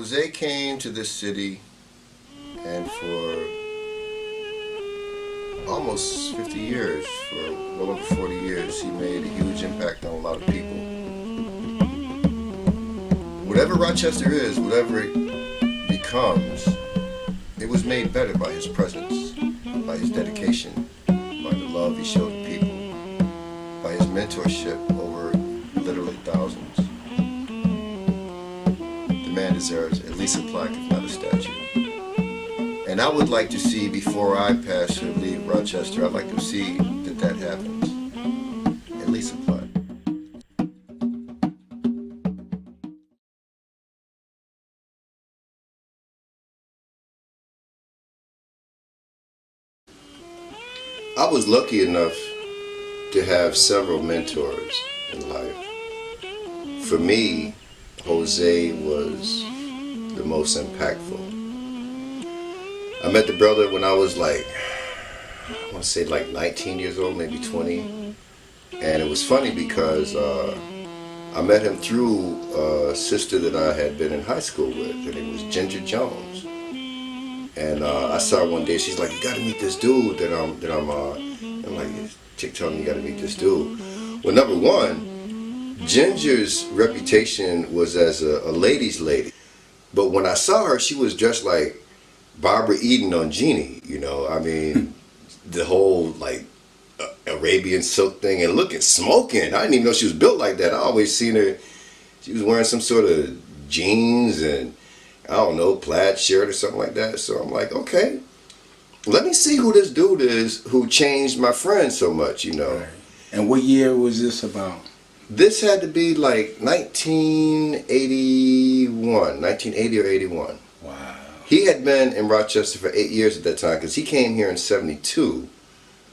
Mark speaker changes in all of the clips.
Speaker 1: Hosea came to this city, and for almost 50 years, for well over 40 years, he made a huge impact on a lot of people. Whatever Rochester is, whatever it becomes, it was made better by his presence, by his dedication, by the love he showed the people, by his mentorship over literally thousands. The man deserves at least a plaque, if not a statue. And I would like to see, before I pass or leave Rochester, I'd like to see that happens. At least a plaque. I was lucky enough to have several mentors in life. For me, Jose was the most impactful. I met the brother when I was I want to say 19 years old, maybe 20. And it was funny because I met him through a sister that I had been in high school with. Her name was Ginger Jones. And I saw her one day. She's like, "You got to meet this dude I'm like, this chick telling me you got to meet this dude." Well, number one, Ginger's reputation was as a ladies' lady. But when I saw her, she was dressed like Barbara Eden on Genie, you know. I mean, the whole Arabian silk thing and smoking. I didn't even know she was built like that. I always seen her, she was wearing some sort of jeans and I don't know, plaid shirt or something like that. So I'm like, okay, let me see who this dude is who changed my friend so much, you know.
Speaker 2: Right. And what year was this about?
Speaker 1: This had to be like 1980 or 81.
Speaker 2: Wow.
Speaker 1: He had been in Rochester for 8 years at that time because he came here in 72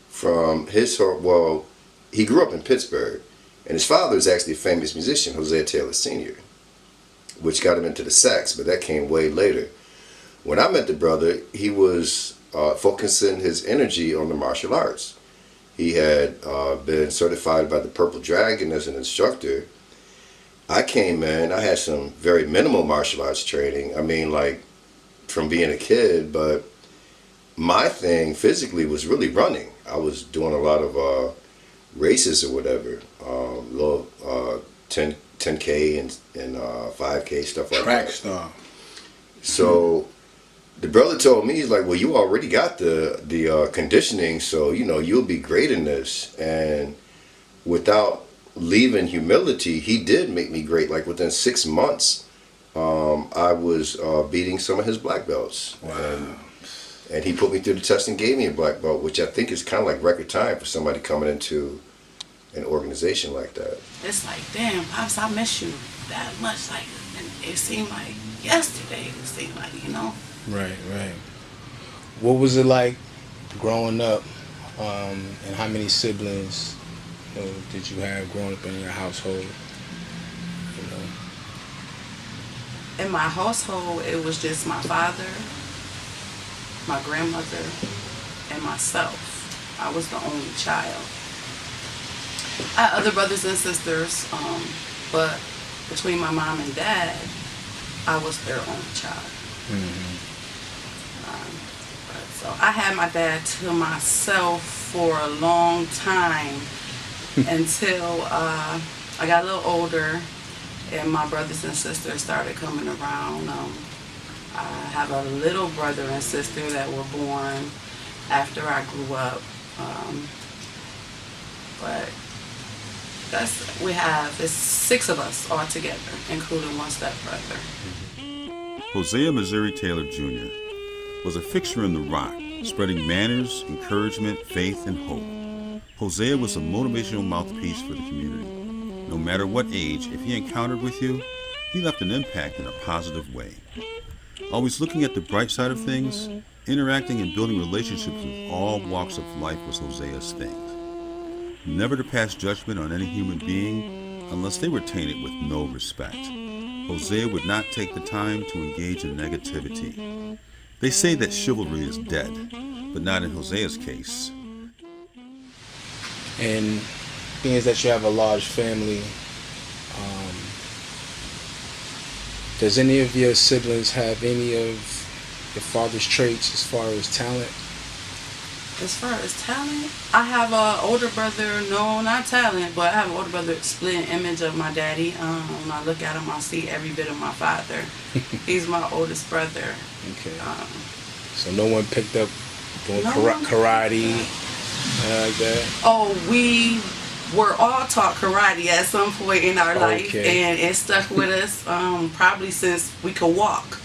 Speaker 1: from he grew up in Pittsburgh, and his father is actually a famous musician, Hosea Taylor Sr., which got him into the sax, but that came way later. When I met the brother, he was focusing his energy on the martial arts. He had been certified by the Purple Dragon as an instructor. I came in, I had some very minimal martial arts training. I mean, from being a kid, but my thing physically was really running. I was doing a lot of races or whatever, little 10K and 5K, stuff like that.
Speaker 2: Track star.
Speaker 1: So the brother told me, he's like, "Well, you already got the conditioning, so you know you'll be great in this." And without leaving humility, he did make me great. Like within 6 months, I was beating some of his black belts.
Speaker 2: Wow.
Speaker 1: And he put me through the test and gave me a black belt, which I think is kind of like record time for somebody coming into an organization like that.
Speaker 3: It's like, damn, Pops, I miss you that much. And it seemed like yesterday. It seemed like, you know.
Speaker 2: Right. What was it like growing up, and how many siblings did you have growing up in your household?
Speaker 3: In my household, it was just my father, my grandmother, and myself. I was the only child. I had other brothers and sisters, but between my mom and dad, I was their only child.
Speaker 2: Mm-hmm.
Speaker 3: So I had my dad to myself for a long time until I got a little older and my brothers and sisters started coming around. I have a little brother and sister that were born after I grew up. But it's 6 of us all together, including one stepbrother.
Speaker 4: Hosea Missouri Taylor Jr. was a fixture in the ROC, spreading manners, encouragement, faith, and hope. Hosea was a motivational mouthpiece for the community. No matter what age, if he encountered with you, he left an impact in a positive way. Always looking at the bright side of things, interacting and building relationships with all walks of life was Hosea's thing. Never to pass judgment on any human being unless they were tainted with no respect. Hosea would not take the time to engage in negativity. They say that chivalry is dead, but not in Hosea's case.
Speaker 2: And being that you have a large family, Does any of your siblings have any of your father's traits as far as talent?
Speaker 3: As far as talent, I have an older brother. No, not talent, but I have an older brother split image of my daddy. When I look at him, I see every bit of my father. He's my oldest brother.
Speaker 2: Okay. So no one picked up doing
Speaker 3: No
Speaker 2: karate, like that?
Speaker 3: Oh, we were all taught karate at some point in our life, and it stuck with us probably since we could walk.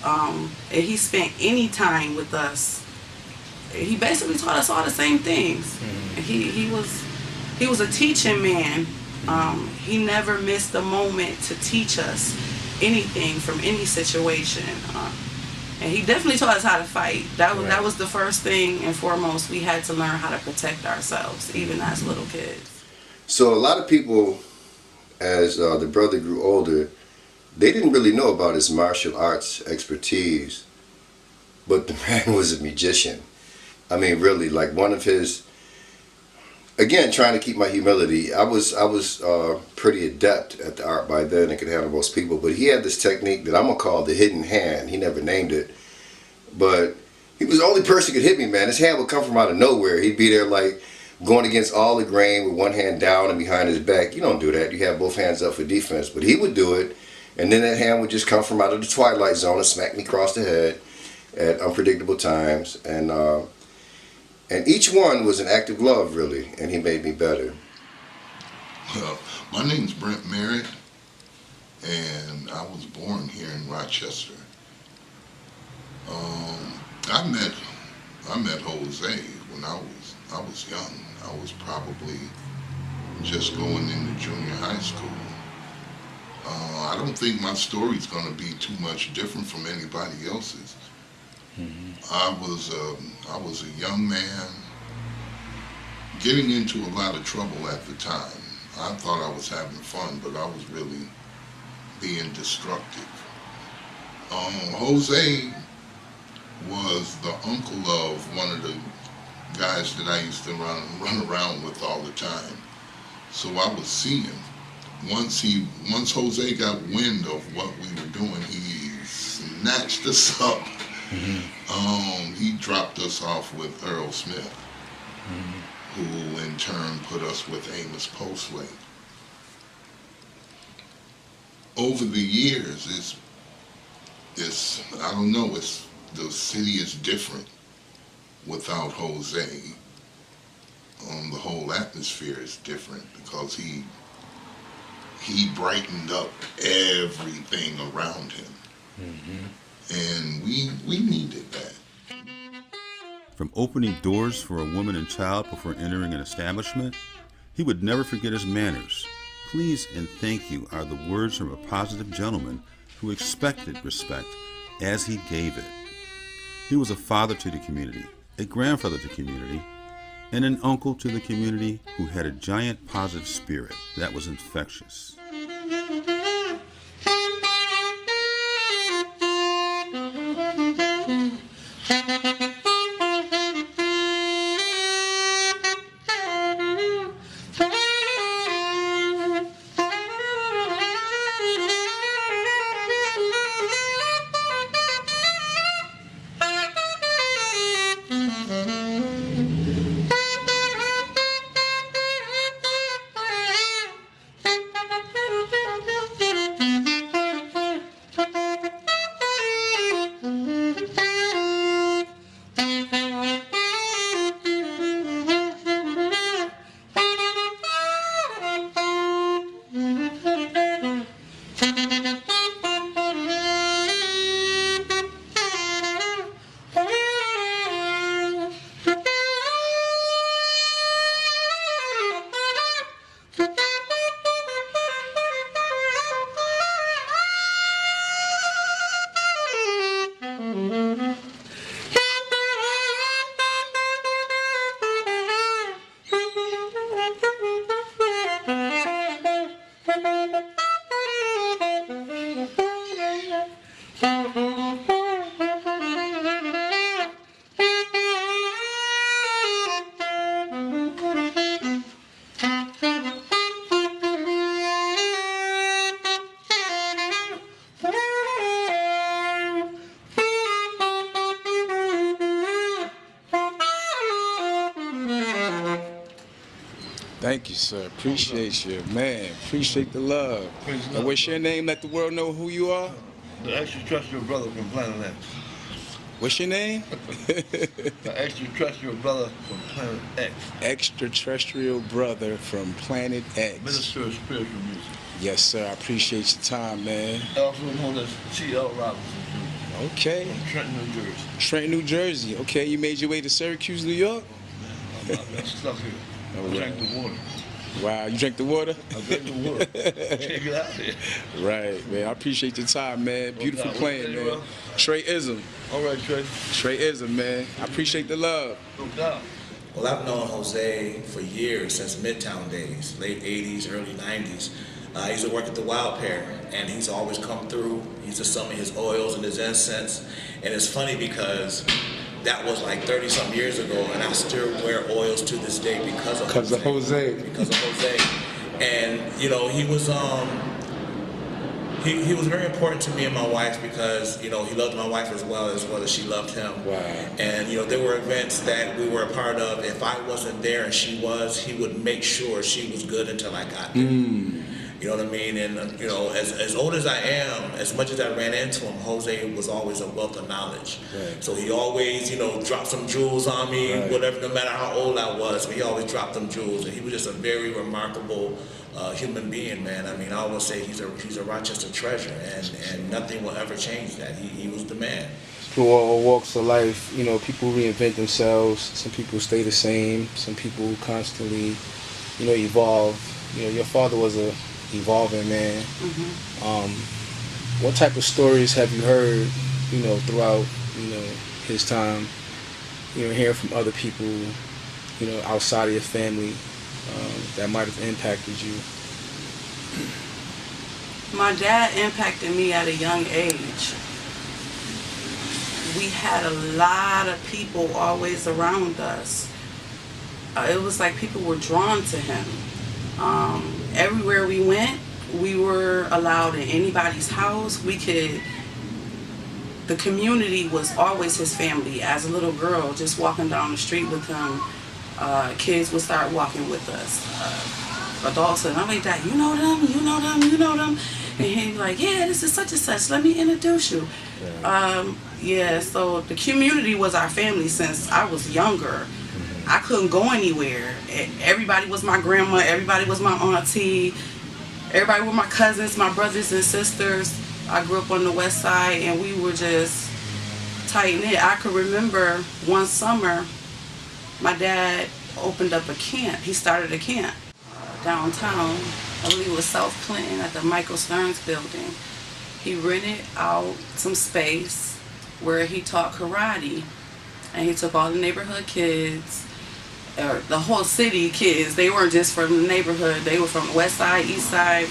Speaker 3: And he spent any time with us. He basically taught us all the same things. Mm-hmm. He was a teaching man. He never missed a moment to teach us anything from any situation. And he definitely taught us how to fight. That was the first thing and foremost. We had to learn how to protect ourselves, even as little kids.
Speaker 1: So a lot of people, as the brother grew older, they didn't really know about his martial arts expertise, but the man was a magician. I mean, really, like one of his, again, trying to keep my humility, I was pretty adept at the art by then and could handle most people, but he had this technique that I'm going to call the hidden hand. He never named it, but he was the only person who could hit me, man. His hand would come from out of nowhere. He'd be there like going against all the grain with one hand down and behind his back. You don't do that. You have both hands up for defense, but he would do it, and then that hand would just come from out of the twilight zone and smack me across the head at unpredictable times, and each one was an act of love, really, and he made me better.
Speaker 5: Well, my name's Brent Merritt, and I was born here in Rochester. I met Jose when I was young. I was probably just going into junior high school. I don't think my story's going to be too much different from anybody else's. Mm-hmm. I was a young man getting into a lot of trouble at the time. I thought I was having fun, but I was really being destructive. Jose was the uncle of one of the guys that I used to run around with all the time. So I would see him. Once Jose got wind of what we were doing, he snatched us up. Mm-hmm. He dropped us off with Earl Smith, mm-hmm. who in turn put us with Amos Postway. Over the years, I don't know, the city is different without Jose. The whole atmosphere is different because he brightened up everything around him. Mm-hmm. And we needed that.
Speaker 4: From opening doors for a woman and child before entering an establishment, he would never forget his manners. Please and thank you are the words from a positive gentleman who expected respect as he gave it. He was a father to the community, a grandfather to the community, and an uncle to the community who had a giant positive spirit that was infectious.
Speaker 2: Thank you, sir. Appreciate you, man. Appreciate the love.
Speaker 6: Praise
Speaker 2: And
Speaker 6: God,
Speaker 2: what's your name? Let the world know who you are.
Speaker 6: The extraterrestrial brother from Planet X.
Speaker 2: What's your name?
Speaker 6: The extraterrestrial brother from Planet X.
Speaker 2: Extraterrestrial brother from Planet X.
Speaker 6: Minister of spiritual music.
Speaker 2: Yes, sir. I appreciate your time, man.
Speaker 6: Also known as T.L. Robinson Jr.
Speaker 2: Okay.
Speaker 6: From Trenton, New Jersey.
Speaker 2: Trenton, New Jersey. Okay, you made your way to Syracuse, New York?
Speaker 6: I'm stuck here.
Speaker 2: Oh,
Speaker 6: I drank the water.
Speaker 2: Wow, you drank the water?
Speaker 6: I drank the water. Can't get out here.
Speaker 2: Right, man. I appreciate your time, man. Beautiful
Speaker 6: doubt.
Speaker 2: playing, man. Trey-ism.
Speaker 6: All right, Trey.
Speaker 2: Trey-ism, man. I appreciate the love.
Speaker 6: No doubt.
Speaker 7: Well, I've known Jose for years, since Midtown days, late 80s, early 90s. I used to work at the Wild Pear, and he's always come through. He used to sell me his oils and his incense. And it's funny because that was like 30-some years ago, and I still wear oils to this day because of Jose. Because of Jose. And, you know, he was he was very important to me and my wife because, you know, he loved my wife as well as she loved him.
Speaker 2: Wow.
Speaker 7: And, you know, there were events that we were a part of. If I wasn't there and she was, he would make sure she was good until I got there. You know what I mean? And, you know, as old as I am, as much as I ran into him, Jose was always a wealth of knowledge.
Speaker 2: Right.
Speaker 7: So he always, you know, dropped some jewels on me, whatever, no matter how old I was, but he always dropped them jewels. And he was just a very remarkable human being, man. I mean, I always say he's a Rochester treasure, and nothing will ever change that. He was the man.
Speaker 2: Through all walks of life, you know, people reinvent themselves. Some people stay the same. Some people constantly, you know, evolve. You know, your father was a evolving man. What type of stories have you heard, you know, throughout, you know, his time, you know, hearing from other people, you know, outside of your family, that might have impacted you?
Speaker 3: My dad impacted me at a young age. We had a lot of people always around us. It was like people were drawn to him. Everywhere we went, we were allowed in anybody's house. The community was always his family. As a little girl, just walking down the street with him, kids would start walking with us. Adults, and I'm like, Dad, you know them, you know them, you know them. And he'd be like, yeah, this is such and such, let me introduce you. Yeah, so the community was our family since I was younger. I couldn't go anywhere. Everybody was my grandma, everybody was my auntie, everybody were my cousins, my brothers and sisters. I grew up on the west side, and we were just tight-knit. I could remember one summer, my dad opened up a camp. He started a camp downtown. I believe it was South Clinton at the Michael Stearns building. He rented out some space where he taught karate, and he took all the neighborhood kids, or the whole city kids. They weren't just from the neighborhood. They were from the west side, east side.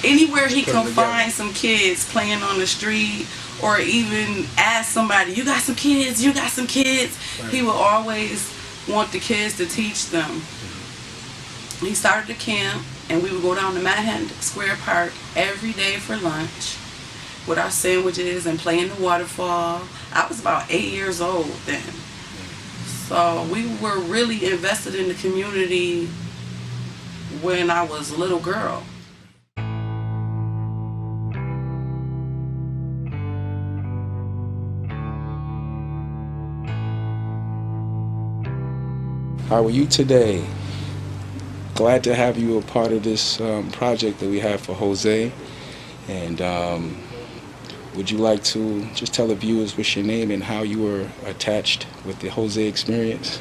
Speaker 3: Anywhere he could find some kids playing on the street, or even ask somebody, you got some kids, you got some kids. Right. He would always want the kids to teach them. He started the camp, and we would go down to Manhattan Square Park every day for lunch with our sandwiches and play in the waterfall. I was about 8 years old then. So we were really invested in the community when I was a little girl.
Speaker 2: How are you today? Glad to have you a part of this project that we have for Jose. And would you like to just tell the viewers what's your name and how you were attached with the Jose experience?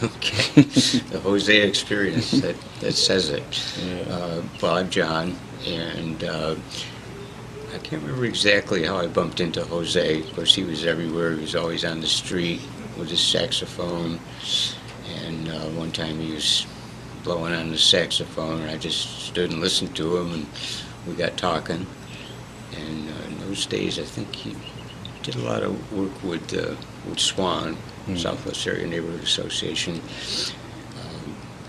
Speaker 8: Okay, the Hosea experience, that says it. Yeah. Well, I'm John, and I can't remember exactly how I bumped into Jose. Of course, he was everywhere. He was always on the street with his saxophone, and one time he was blowing on the saxophone, and I just stood and listened to him, and we got talking. And in those days, I think he did a lot of work with Swan, Southwest Area Neighborhood Association.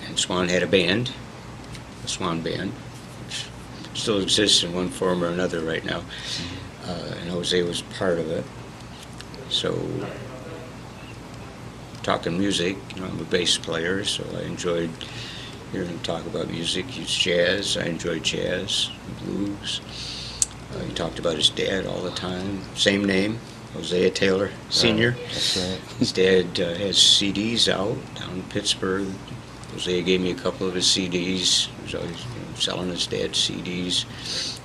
Speaker 8: And Swan had a band, the Swan Band, which still exists in one form or another right now. And Jose was part of it. So, talking music, you know, I'm a bass player, so I enjoyed hear him talk about music. He's jazz. I enjoy jazz, blues. He talked about his dad all the time. Same name, Hosea Taylor Sr.
Speaker 2: That's right.
Speaker 8: His dad has CDs out down in Pittsburgh. Hosea gave me a couple of his CDs. He was always selling his dad's CDs,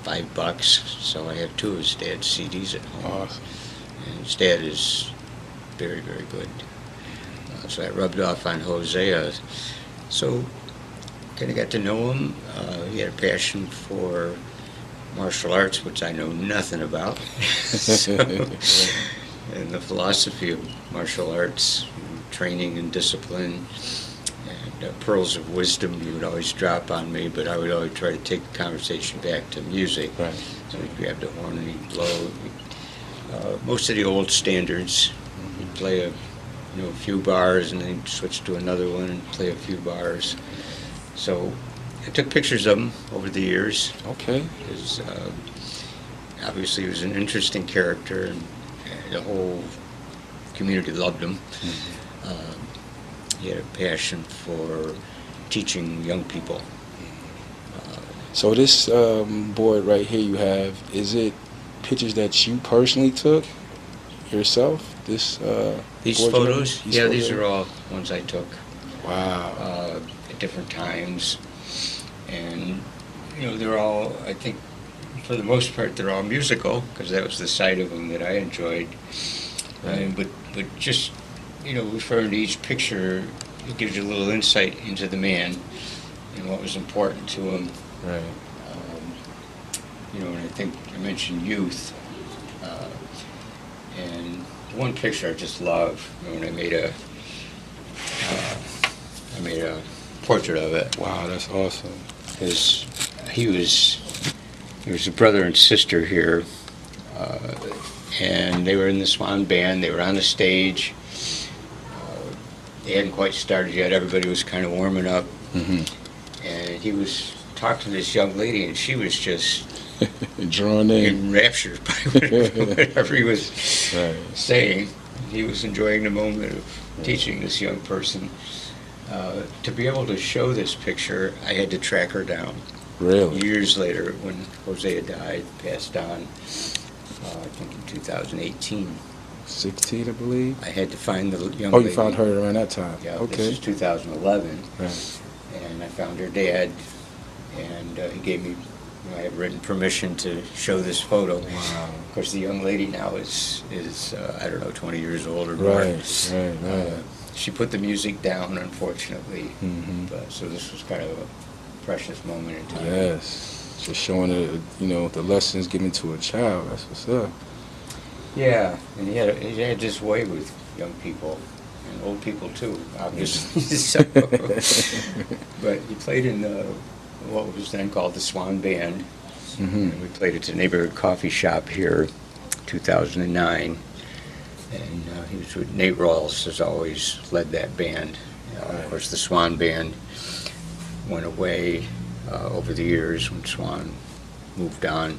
Speaker 8: $5. So I have 2 of his dad's CDs at home.
Speaker 2: Awesome.
Speaker 8: And his dad is very, very good. So I rubbed off on Hosea. So kind of got to know him. He had a passion for martial arts, which I know nothing about. So, and the philosophy of martial arts, training and discipline, and pearls of wisdom he would always drop on me, but I would always try to take the conversation back to music.
Speaker 2: Right.
Speaker 8: So he'd grab the horn and he'd blow. Most of the old standards. He'd play a few bars and then he'd switch to another one and play a few bars. So I took pictures of him over the years.
Speaker 2: Okay.
Speaker 8: Because obviously he was an interesting character and the whole community loved him. He had a passion for teaching young people.
Speaker 2: So this board right here you have, is it pictures that you personally took yourself?
Speaker 8: These
Speaker 2: board
Speaker 8: photos?
Speaker 2: These
Speaker 8: Yeah,
Speaker 2: photos?
Speaker 8: these are all ones I took.
Speaker 2: Wow.
Speaker 8: At different times. And, they're all, I think, for the most part, they're all musical, because that was the side of them that I enjoyed.
Speaker 2: Right.
Speaker 8: But just, referring to each picture, it gives you a little insight into the man and what was important to him.
Speaker 2: Right.
Speaker 8: And I think I mentioned youth. And one picture I just love, when I made a portrait of it.
Speaker 2: Wow, that's awesome.
Speaker 8: He was a brother and sister here, and they were in the Swan Band. They were on the stage. They hadn't quite started yet. Everybody was kind of warming up.
Speaker 2: Mm-hmm.
Speaker 8: And he was talking to this young lady, and she was just
Speaker 2: drawn in.
Speaker 8: enraptured by whatever he was saying. He was enjoying the moment of teaching this young person. To be able to show this picture, I had to track her down.
Speaker 2: Really?
Speaker 8: Years later, when Hosea died, passed on, I think in 2018.
Speaker 2: 16, I believe.
Speaker 8: I had to find the young
Speaker 2: Oh,
Speaker 8: lady.
Speaker 2: you found her around that time.
Speaker 8: Yeah,
Speaker 2: Okay.
Speaker 8: this is 2011.
Speaker 2: Right.
Speaker 8: And I found her dad, and he gave me, I have written permission to show this photo.
Speaker 2: Wow.
Speaker 8: Of course, the young lady now is I don't know, 20 years old or more.
Speaker 2: Right.
Speaker 8: She put the music down, unfortunately.
Speaker 2: Mm-hmm.
Speaker 8: So this was kind of a precious moment in time.
Speaker 2: Yes. Just showing the lessons given to a child. That's what's up.
Speaker 8: Yeah, and he had this way with young people and old people too, obviously. So, but he played in what was then called the Swan Band.
Speaker 2: Mm-hmm.
Speaker 8: And we played at the neighborhood coffee shop here, 2009. And he was with Nate Rawls, has always led that band. Of course, the Swan Band went away over the years when Swan moved on.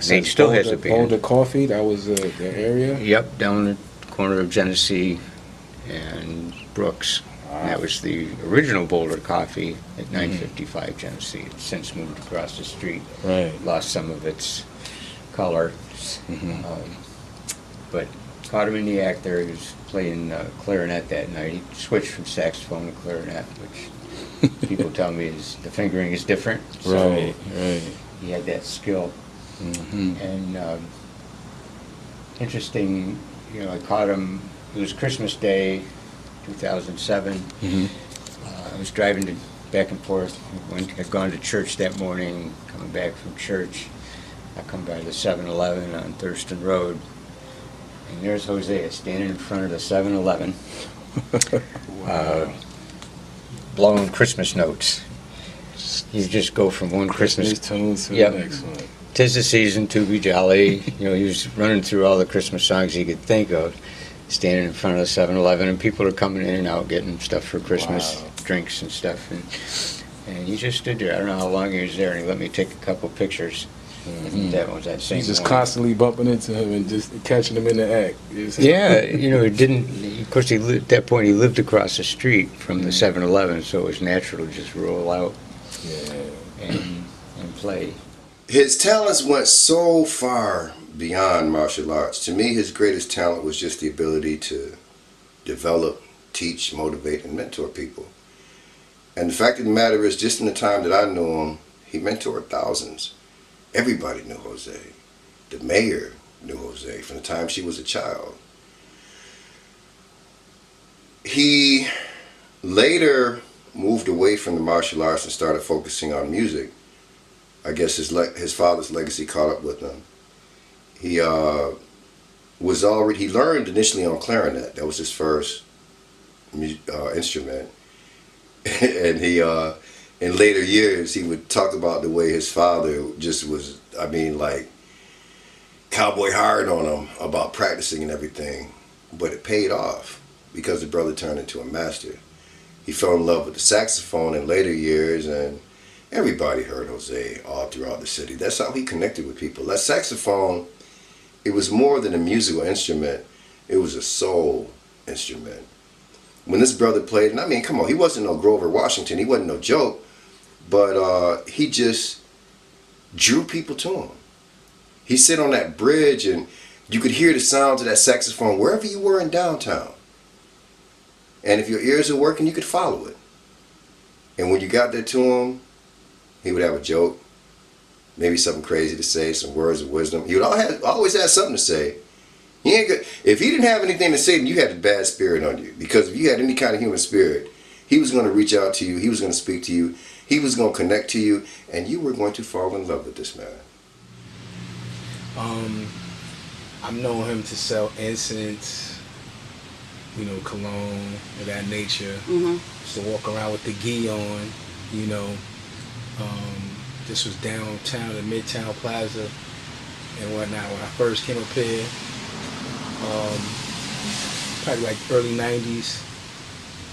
Speaker 8: Nate still has a band.
Speaker 2: Boulder Coffee, that was the area?
Speaker 8: Yep, down the corner of Genesee and Brooks.
Speaker 2: Wow.
Speaker 8: And that was the original Boulder Coffee at 955 Genesee. It's since moved across the street.
Speaker 2: Right.
Speaker 8: Lost some of its color.
Speaker 2: Mm-hmm.
Speaker 8: But caught him in the act there. He was playing clarinet that night. He switched from saxophone to clarinet, which people tell me the fingering is different. So
Speaker 2: Right.
Speaker 8: he had that skill.
Speaker 2: Mm-hmm.
Speaker 8: And interesting, I caught him, it was Christmas Day, 2007.
Speaker 2: Mm-hmm.
Speaker 8: I was driving back and forth. I'd gone to church that morning, coming back from church. I come by the 7-Eleven on Thurston Road, and there's Hosea standing in front of the 7-Eleven, blowing Christmas notes. You just go from one Christmas
Speaker 2: tune to
Speaker 8: Yep.
Speaker 2: the next one.
Speaker 8: 'Tis the season to be jolly. He was running through all the Christmas songs he could think of, standing in front of the 7-Eleven, and people are coming in and out getting stuff for Christmas,
Speaker 2: Wow.
Speaker 8: drinks and stuff. And he just stood there. I don't know how long he was there, and he let me take a couple pictures. That was that same
Speaker 2: He's just
Speaker 8: one.
Speaker 2: constantly bumping into him and just catching him in the act.
Speaker 8: Yeah, it didn't. Of course, at that point he lived across the street from the 7-Eleven, so it was natural to just roll out and play.
Speaker 1: His talents went so far beyond martial arts. To me, his greatest talent was just the ability to develop, teach, motivate, and mentor people. And the fact of the matter is, just in the time that I knew him, he mentored thousands. Everybody knew Jose. The mayor knew Jose from the time she was a child. He later moved away from the martial arts and started focusing on music. I guess his father's legacy caught up with him. He learned initially on clarinet. That was his first instrument. And he in later years he would talk about the way his father just was, like cowboy hard on him about practicing and everything. But it paid off because the brother turned into a master. He fell in love with the saxophone in later years, and everybody heard Jose all throughout the city. That's how he connected with people. That saxophone, it was more than a musical instrument. It was a soul instrument. When this brother played, and come on, he wasn't no Grover Washington. He wasn't no joke. But he just drew people to him. He'd sit on that bridge and you could hear the sounds of that saxophone wherever you were in downtown. And if your ears were working, you could follow it. And when you got there to him, he would have a joke, maybe something crazy to say, some words of wisdom. He would always have something to say. He ain't good. If he didn't have anything to say, then you had a bad spirit on you. Because if you had any kind of human spirit, he was going to reach out to you. He was going to speak to you. He was going to connect to you. And you were going to fall in love with this man.
Speaker 2: I've known him to sell incense, cologne, of that nature. Used to walk around with the gi on, This was downtown at Midtown Plaza and whatnot when I first came up here. Probably like early 90s.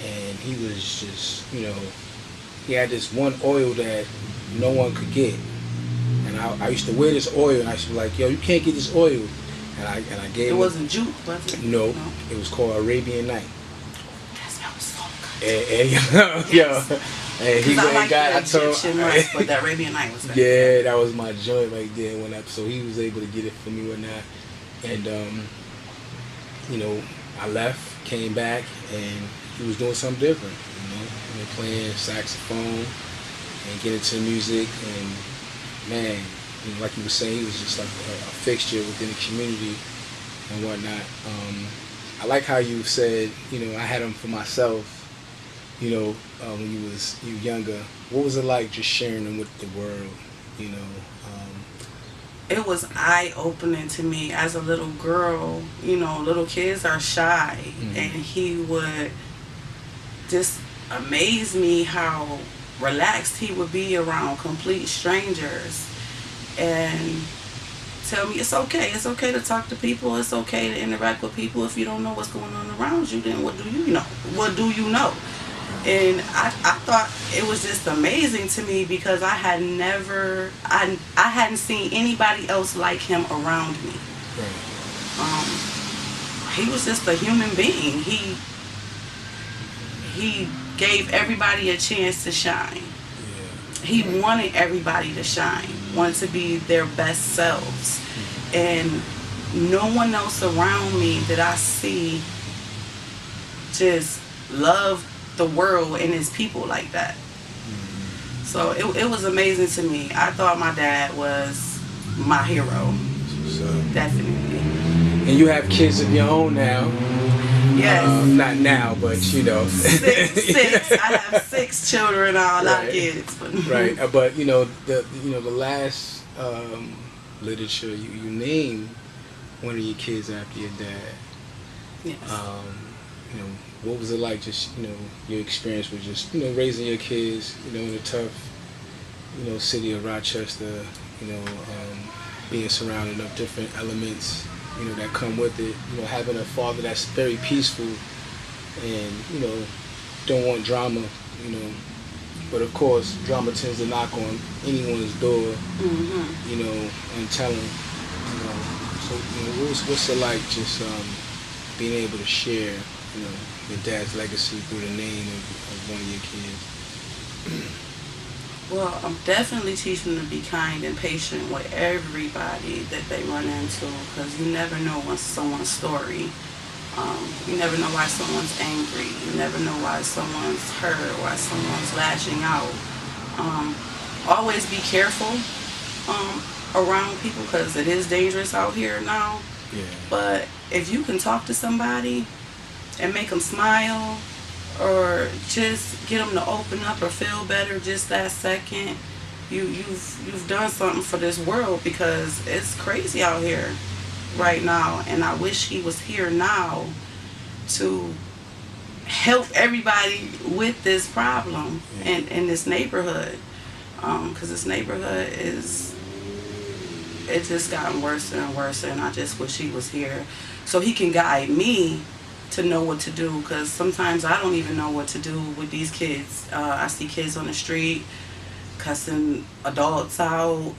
Speaker 2: And he was just, he had this one oil that no one could get. And I used to wear this oil and I used to be like, yo, you can't get this oil. And I gave him.
Speaker 3: It wasn't jute, was it?
Speaker 2: No, it was called Arabian Night.
Speaker 3: That smells so good.
Speaker 2: And and he went and got, I told
Speaker 3: him, but that Arabian Night was that.
Speaker 2: Yeah, that was my joint right there. So he was able to get it for me or not. And, I left, came back, and he was doing something different, playing saxophone and getting into music. And, man, like you were saying, he was just like a fixture within the community and whatnot. I like how you said, I had him for myself, when you were younger. What was it like just sharing them with the world,
Speaker 3: It was eye-opening to me as a little girl. Little kids are shy, and he would just amaze me how relaxed he would be around complete strangers and tell me it's okay to talk to people, it's okay to interact with people. If you don't know what's going on around you, then what do you know? And I thought it was just amazing to me because I hadn't seen anybody else like him around me. He was just a human being. He gave everybody a chance to shine. He wanted everybody to shine, wanted to be their best selves. And no one else around me that I see just love the world and its people like that. So it was amazing to me. I thought my dad was my hero. Definitely.
Speaker 2: And you have kids of your own now.
Speaker 3: Yes.
Speaker 2: Not now, but
Speaker 3: Six. I have 6 children, a lot of kids. But.
Speaker 2: Right. But the last literature you named one of your kids after your dad.
Speaker 3: Yes.
Speaker 2: What was it like, just your experience with just raising your kids, in the tough, city of Rochester, being surrounded of different elements, that come with it. Having a father that's very peaceful and don't want drama, But of course, drama tends to knock on anyone's door, you know, and tell them, you know. So, you know, what's it like just being able to share, you know, your dad's legacy through the name of one of your kids?
Speaker 3: Well, I'm definitely teaching them to be kind and patient with everybody that they run into, because you never know what's someone's story. You never know why someone's angry. You never know why someone's hurt, why someone's lashing out. Always be careful around people, because it is dangerous out here now.
Speaker 2: Yeah.
Speaker 3: But if you can talk to somebody and make them smile, or just get them to open up or feel better just that second, you've done something for this world, because it's crazy out here right now. And I wish he was here now to help everybody with this problem in this neighborhood, because this neighborhood it's just gotten worse and worse, and I just wish he was here so he can guide me to know what to do, because sometimes I don't even know what to do with these kids. I see kids on the street cussing adults out,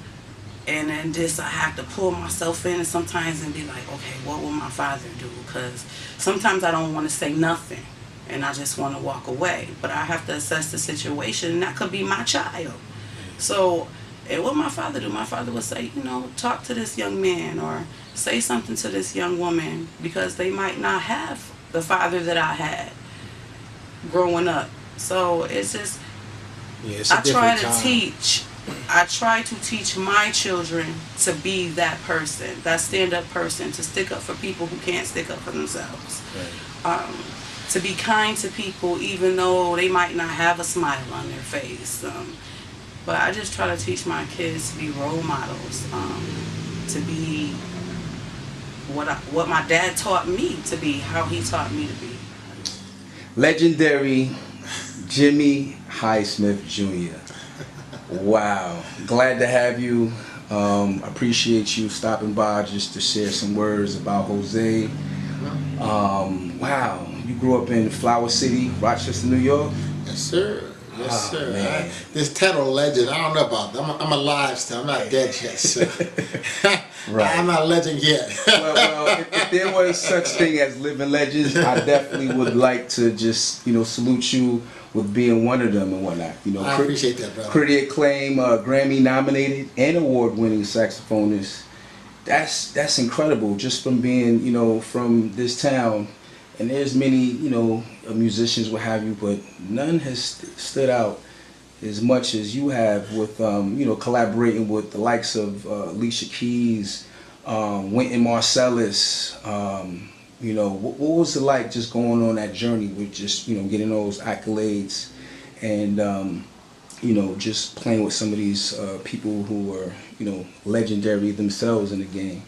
Speaker 3: and then I have to pull myself in sometimes and be like, okay, what will my father do? Because sometimes I don't want to say nothing and I just want to walk away, but I have to assess the situation, and that could be my child. So what my father do? My father would say, you know, talk to this young man or say something to this young woman, because they might not have the father that I had growing up. So it's just, I try to teach my children to be that person, that stand-up person, to stick up for people who can't stick up for themselves. Right. To be kind to people even though they might not have a smile on their face. But I just try to teach my kids to be role models, to be what my dad taught me to be, how he taught me to be.
Speaker 2: Legendary Jimmy Highsmith Jr. Wow. Glad to have you. Appreciate you stopping by just to share some words about Hosea. Wow. You grew up in Flower City, Rochester, New York?
Speaker 9: Yes, sir. Yes, sir.
Speaker 2: Man.
Speaker 9: This title legend, I don't know about that. I'm alive still. I'm not dead yet. So. Right. I'm not a legend yet.
Speaker 2: well, if there was such thing as living legends, I definitely would like to just, you know, salute you with being one of them and whatnot. You know,
Speaker 9: I appreciate that, brother.
Speaker 2: Pretty acclaimed, Grammy nominated and award-winning saxophonist. That's incredible, just from being, you know, from this town. And there's many, you know, musicians, what have you, but none has stood out as much as you have with, you know, collaborating with the likes of Alicia Keys, Wynton Marsalis. You know, what was it like just going on that journey with just, you know, getting those accolades and, you know, just playing with some of these people who are, you know, legendary themselves in the game?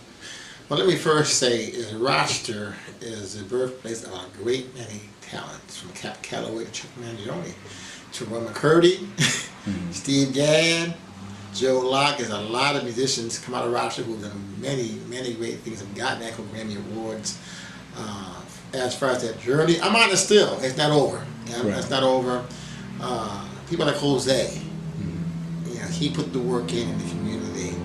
Speaker 9: Well, let me first say Rochester is the birthplace of a great many talents, from Cap Calloway to Chuck Mangione to Ron McCurdy, Steve Gadd, Joe Locke. There's a lot of musicians come out of Rochester who've done many, many great things and gotten actual Grammy Awards. As far as that journey, I'm on it still. It's not over. Yeah, right. It's not over. People like Hosea, you know, he put the work in the community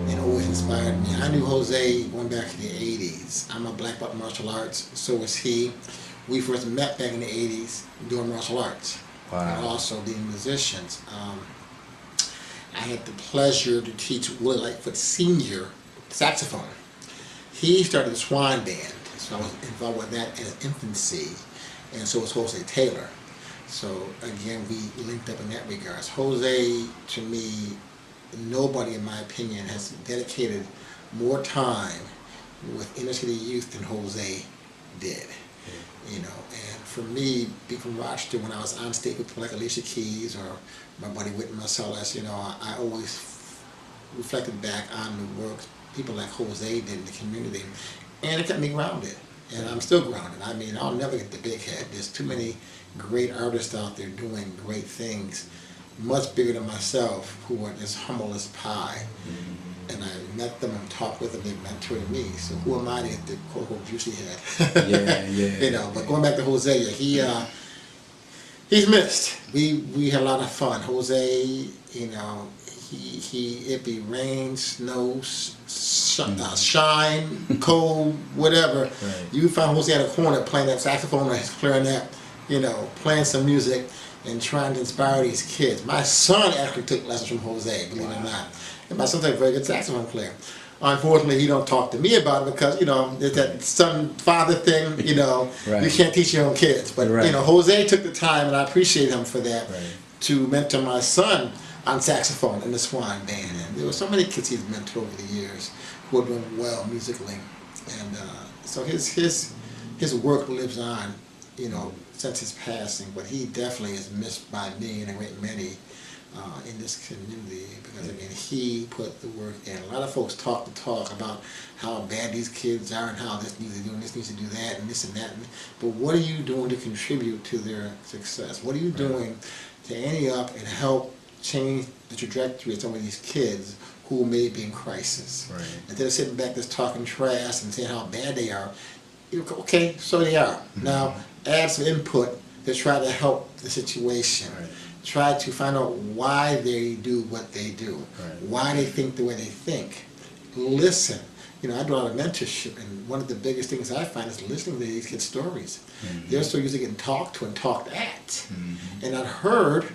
Speaker 9: and always inspired me. I knew Hosea going back to the 80s. I'm a black belt in martial arts, so was he. We first met back in the 80s doing martial arts. Wow. And also being musicians. I had the pleasure to teach Willie Lightfoot Sr. saxophone. He started the Swan Band, so I was involved with that in infancy, and so was Hosea Taylor. So again, we linked up in that regards. Hosea, to me, nobody in my opinion has dedicated more time with inner city youth than Hosea did. You know, and for me, being from Rochester, when I was on stage with people like Alicia Keys or my buddy Wynton Marsalis, you know, I always reflected back on the work people like Hosea did in the community, and it kept me grounded. And I'm still grounded. I mean, I'll never get the big head. There's too many great artists out there doing great things, much bigger than myself, who are as humble as pie. And I met them and talked with them, they mentored me. So who am I to get the quote-unquote juicy head?
Speaker 2: Yeah.
Speaker 9: You know, but going back to Hosea, he's missed. We had a lot of fun. Jose, you know, it be rain, snow, shine, cold, whatever. Right. You find Jose at a corner playing that saxophone or his clarinet, you know, playing some music and trying to inspire these kids. My son actually took lessons from Jose, believe it or not. And my son's a very good saxophone player. Unfortunately, he don't talk to me about it because, you know, there's that son-father thing, you know, right. You can't teach your own kids. But, right. You know, Jose took the time, and I appreciate him for that, right. To mentor my son on saxophone in the Swan Band. And there were so many kids he's mentored over the years who are doing well musically. And so his work lives on, you know, since his passing. But he definitely is missed by me and a great many in this community, because again, he put the work in. A lot of folks talk the talk about how bad these kids are and how this needs to do and this needs to do that and this and that. But what are you doing to contribute to their success? What are you doing to ante up and help change the trajectory of some of these kids who may be in crisis? Right. Instead of sitting back just talking trash and saying how bad they are, you go, okay, so they are. Mm-hmm. Now, add some input to try to help the situation. Right. Try to find out why they do what they do, right. Why they think the way they think. Listen. You know, I do a lot of mentorship, and one of the biggest things I find is listening to these kids' stories. Mm-hmm. They're so used to getting talked to and talked at. Mm-hmm. And I've heard,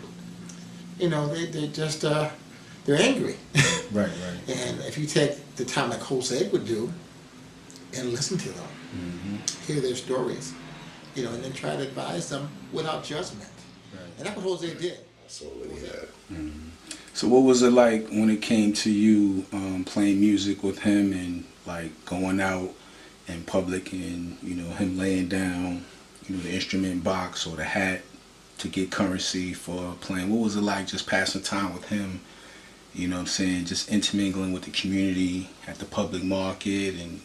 Speaker 9: you know, they're just, they're angry. Right, right. And if you take the time like Jose would do and listen to them, mm-hmm. hear their stories, you know, and then try to advise them without judgment. Right. And that's what Jose did.
Speaker 1: That's all that he had.
Speaker 2: Mm-hmm. So what was it like when it came to you playing music with him and like going out in public and, you know, him laying down, you know, the instrument box or the hat to get currency for playing? What was it like just passing time with him, you know what I'm saying, just intermingling with the community at the public market and,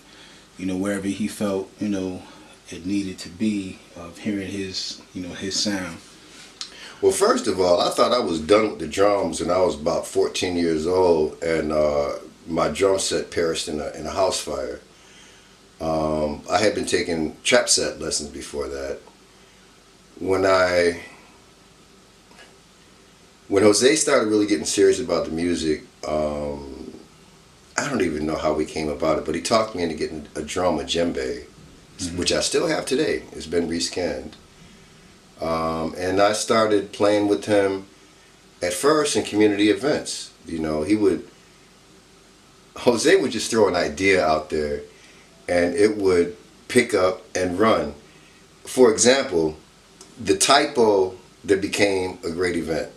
Speaker 2: you know, wherever he felt, you know, it needed to be, of hearing his, you know, his sound?
Speaker 1: Well, first of all, I thought I was done with the drums when I was about 14 years old, and my drum set perished in a house fire. I had been taking trap set lessons before that. When Jose started really getting serious about the music, I don't even know how we came about it, but he talked me into getting a drum, a djembe, mm-hmm. which I still have today. It's been reskinned. And I started playing with him at first in community events. You know, Jose would just throw an idea out there and it would pick up and run. For example, the typo that became a great event.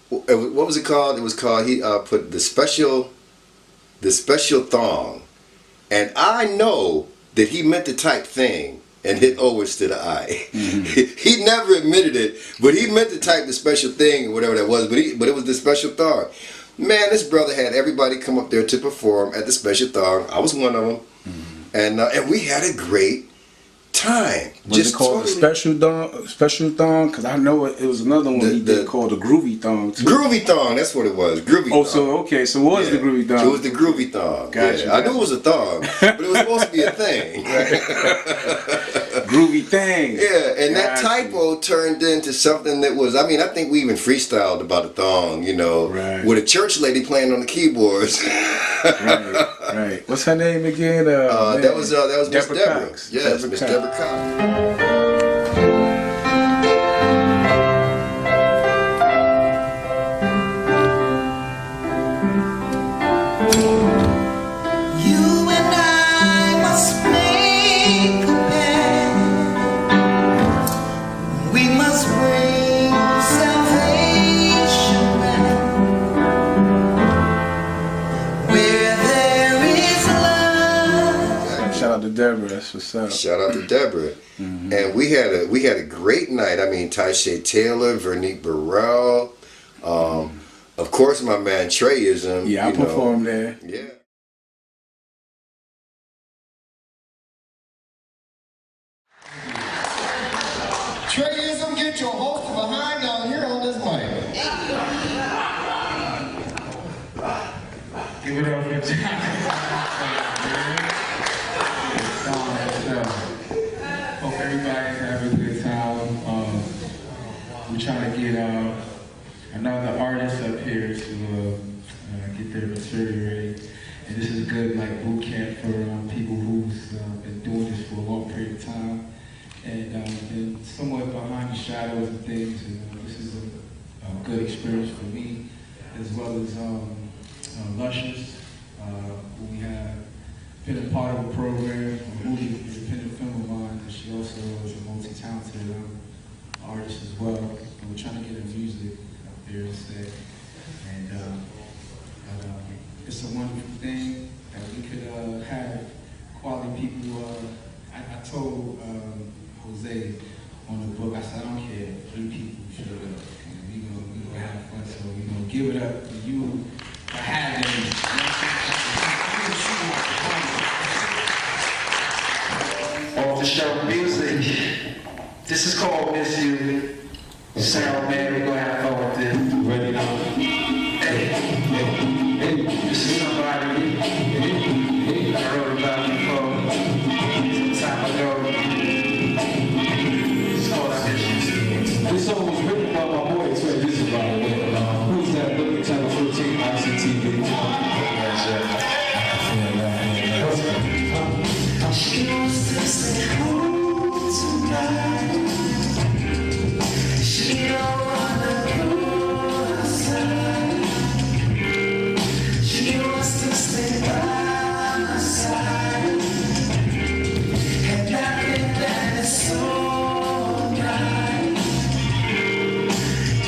Speaker 1: What was it called? It was called, he put the special thong. And I know that he meant the type thing and hit O instead of I. Mm-hmm. He never admitted it, but he meant to type the special thing or whatever that was, but it was the special thong. Man, this brother had everybody come up there to perform at the special thong. I was one of them. Mm-hmm. And we had a great time.
Speaker 2: Was just it called totally the special thong? Because I know it was another one he did called the groovy thong too.
Speaker 1: Groovy thong, that's what it was. Groovy thong.
Speaker 2: So okay, so what was the groovy thong?
Speaker 1: It was the groovy thong. Gotcha. I knew it was a thong, but it was supposed to be a thing.
Speaker 2: Groovy thing.
Speaker 1: Yeah, and that typo turned into something that was, I mean, I think we even freestyled about a thong, you know, with a church lady playing on the keyboards.
Speaker 2: Right. What's her name again?
Speaker 1: That was Miss Deborah.
Speaker 2: Cox.
Speaker 1: Yes, Miss Deborah Cox.
Speaker 2: Deborah, that's what's up.
Speaker 1: Shout out to Deborah. Mm-hmm. And we had a great night. I mean, Taisha Taylor, Vernique Burrell, of course my man Treyism.
Speaker 2: Yeah, I performed there.
Speaker 1: Yeah.
Speaker 10: Treyism, get your host behind down here on this mic. Give it up for John. Hope everybody's having a good time.
Speaker 2: trying to get another artist up here to get their material ready. And this is a good like boot camp for people who's been doing this for a long period of time and been somewhat behind the shadows and things. And this is a good experience for me, as well as Luscious, who we have been a part of the program, who's an independent film of mine, and she also is a multi-talented artist as well. And we're trying to get her music up there instead. And it's a wonderful thing that we could have quality people. I told Jose on the book, I said, I don't care, 3 people showed up. We gonna have fun, so we gonna give it up to you for having off-the-shelf music. This is called Miss You. Sound man, we're gonna have fun with this. Ready now? Hey, this is somebody I wrote about before some time ago. It's called I Miss You. This song was written by my boy, so this is by the way. Who's that? Look at Channel 14, ICTV. She wants to stay home tonight. She don't wanna go outside. She wants to stay by my side. And I think that is so right.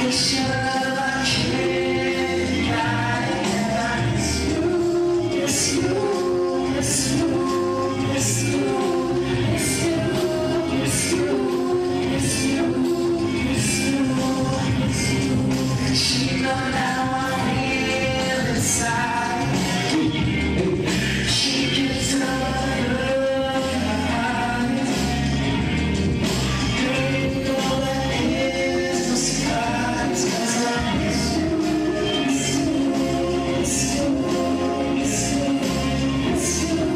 Speaker 2: It's your love I can't deny. And I miss you, miss you, miss you. It's you, it's you, it's you, it's you, it's you, it's you. She know now I feel inside. She can tell the look in my eyes. Girl, you know that is no surprise. 'Cause I miss you, it's you, it's you, it's you, it's you, it's you.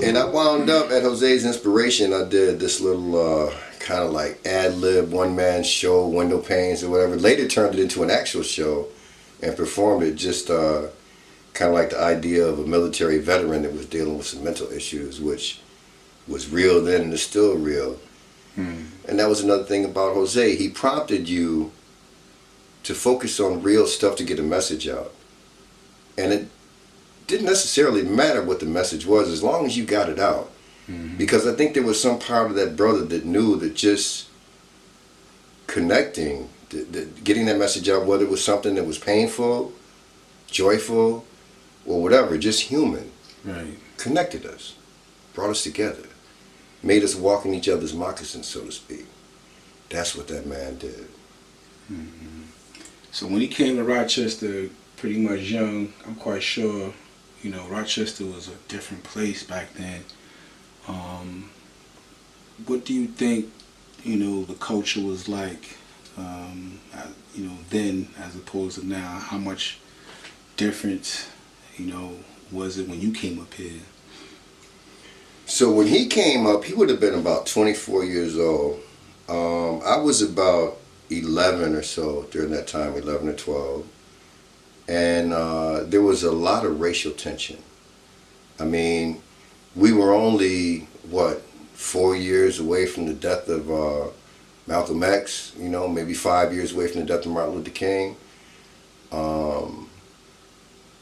Speaker 1: And I wound up at Jose's inspiration. I did this little kind of like ad-lib one-man show, window panes or whatever. Later turned it into an actual show and performed it just kind of like the idea of a military veteran that was dealing with some mental issues, which was real then and is still real. And that was another thing about Jose. He prompted you to focus on real stuff to get a message out. And it didn't necessarily matter what the message was as long as you got it out. Because I think there was some part of that brother that knew that just connecting, getting that message out, whether it was something that was painful, joyful, or whatever, just human, connected us, brought us together, made us walk in each other's moccasins, so to speak. That's what that man did.
Speaker 2: So when he came to Rochester pretty much young, I'm quite sure, you know, Rochester was a different place back then. What do you think, you know, the culture was like, you know, then as opposed to now? How much difference, you know, was it when you came up here?
Speaker 1: So when he came up, he would have been about 24 years old. I was about 11 or so during that time, 11 or 12. And there was a lot of racial tension. I mean, we were only, 4 years away from the death of Malcolm X, you know, maybe 5 years away from the death of Martin Luther King.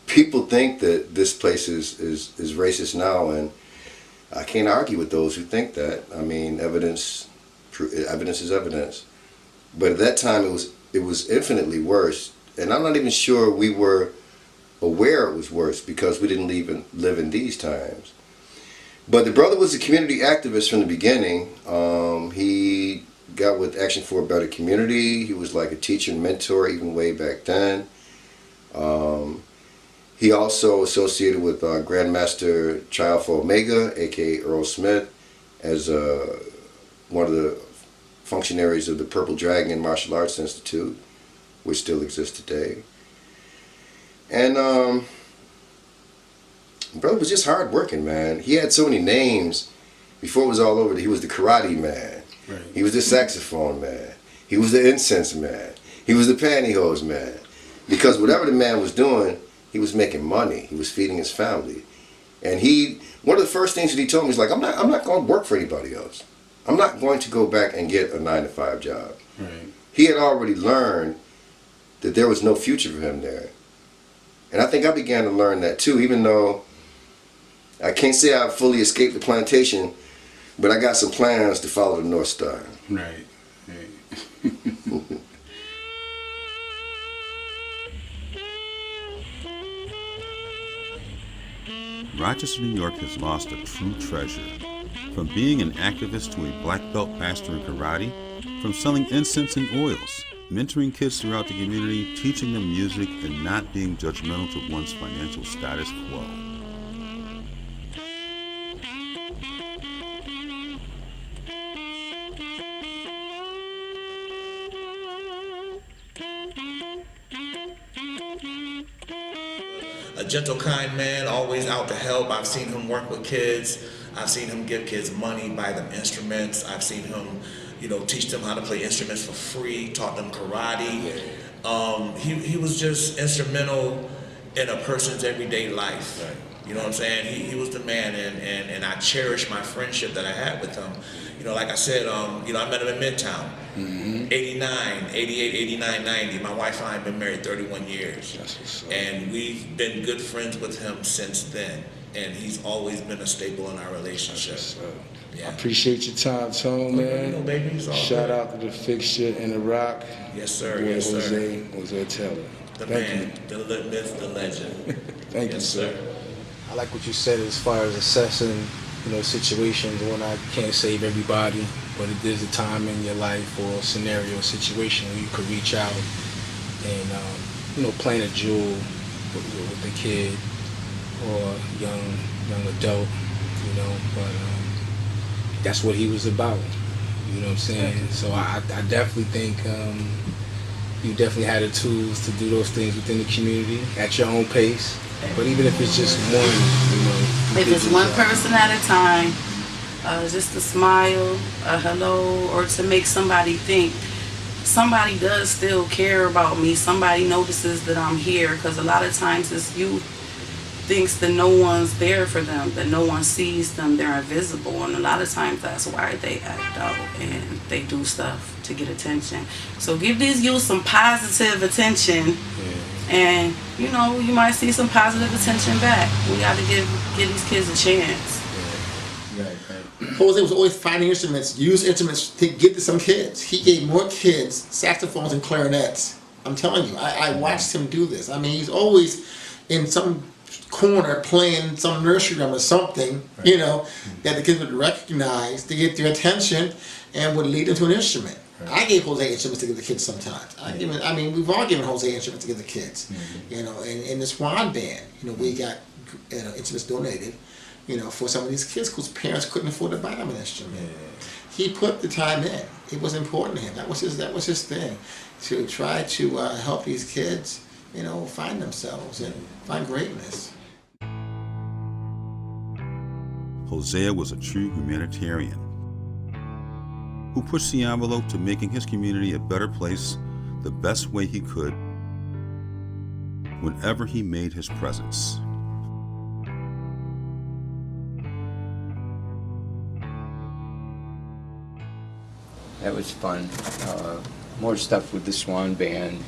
Speaker 1: people think that this place is racist now, and I can't argue with those who think that. I mean, evidence is evidence. But at that time, it was infinitely worse, and I'm not even sure we were aware it was worse because we didn't live in these times. But the brother was a community activist from the beginning. He got with Action for a Better Community. He was like a teacher and mentor even way back then. He also associated with Grandmaster Child for Omega, aka Earl Smith, as one of the functionaries of the Purple Dragon Martial Arts Institute, which still exists today. And brother was just hard working, man. He had so many names before it was all over. He was the karate man. Right. He was the saxophone man. He was the incense man. He was the pantyhose man. Because whatever the man was doing, he was making money. He was feeding his family. And one of the first things that he told me was like, I'm not going to work for anybody else. I'm not going to go back and get a 9-to-5 job. Right. He had already learned that there was no future for him there. And I think I began to learn that too, even though I can't say I fully escaped the plantation, but I got some plans to follow the North Star.
Speaker 2: Right.
Speaker 4: Rochester, New York has lost a true treasure. From being an activist to a black belt master in karate, from selling incense and oils, mentoring kids throughout the community, teaching them music, and not being judgmental to one's financial status quo.
Speaker 7: A gentle, kind man, always out to help. I've seen him work with kids. I've seen him give kids money, buy them instruments. I've seen him, teach them how to play instruments for free, taught them karate. He was just instrumental in a person's everyday life. Right. You know what I'm saying? He was the man, and I cherish my friendship that I had with him. Like I said, I met him in Midtown. 89, 88, 89, 90. My wife and I have been married 31 years. And we've been good friends with him since then. And he's always been a staple in our relationship.
Speaker 2: Yeah. I appreciate your time, Tone, man.
Speaker 7: Baby,
Speaker 2: shout out to the Fixture and the ROC.
Speaker 7: Yes, sir.
Speaker 2: Boy,
Speaker 7: yes, sir.
Speaker 2: Hosea Taylor.
Speaker 7: The man, the myth, the legend.
Speaker 2: Thank you, sir.
Speaker 11: I like what you said as far as assessing, situations when I can't save everybody, but if there's a time in your life or scenario, situation where you could reach out and, plant a jewel with a kid or young adult, but that's what he was about, you know what I'm saying? So I definitely think you definitely had the tools to do those things within the community at your own pace. But even if it's just one,
Speaker 3: if it's one person at a time, just a smile, a hello, or to make somebody think somebody does still care about me. Somebody notices that I'm here, because a lot of times this youth thinks that no one's there for them, that no one sees them, they're invisible, and a lot of times that's why they act out and they do stuff to get attention. So give these youth some positive attention. And you might see some positive attention back. We got to give these kids a chance.
Speaker 9: Right. Jose was always finding instruments, use instruments to give to some kids. He gave more kids saxophones and clarinets. I'm telling you, I watched him do this. I mean, he's always in some corner playing some nursery rhyme or something, that the kids would recognize to get their attention and would lead them to an instrument. Right. I gave Jose instruments to give the kids sometimes. We've all given Jose instruments to give the kids. And in the Swan Band, we got instruments donated, for some of these kids whose parents couldn't afford to buy them an instrument. He put the time in. It was important to him. That was his thing, to try to help these kids, find themselves and find greatness.
Speaker 4: Hosea was a true humanitarian who pushed the envelope to making his community a better place the best way he could whenever he made his presence.
Speaker 8: That was fun. More stuff with the Swan Band,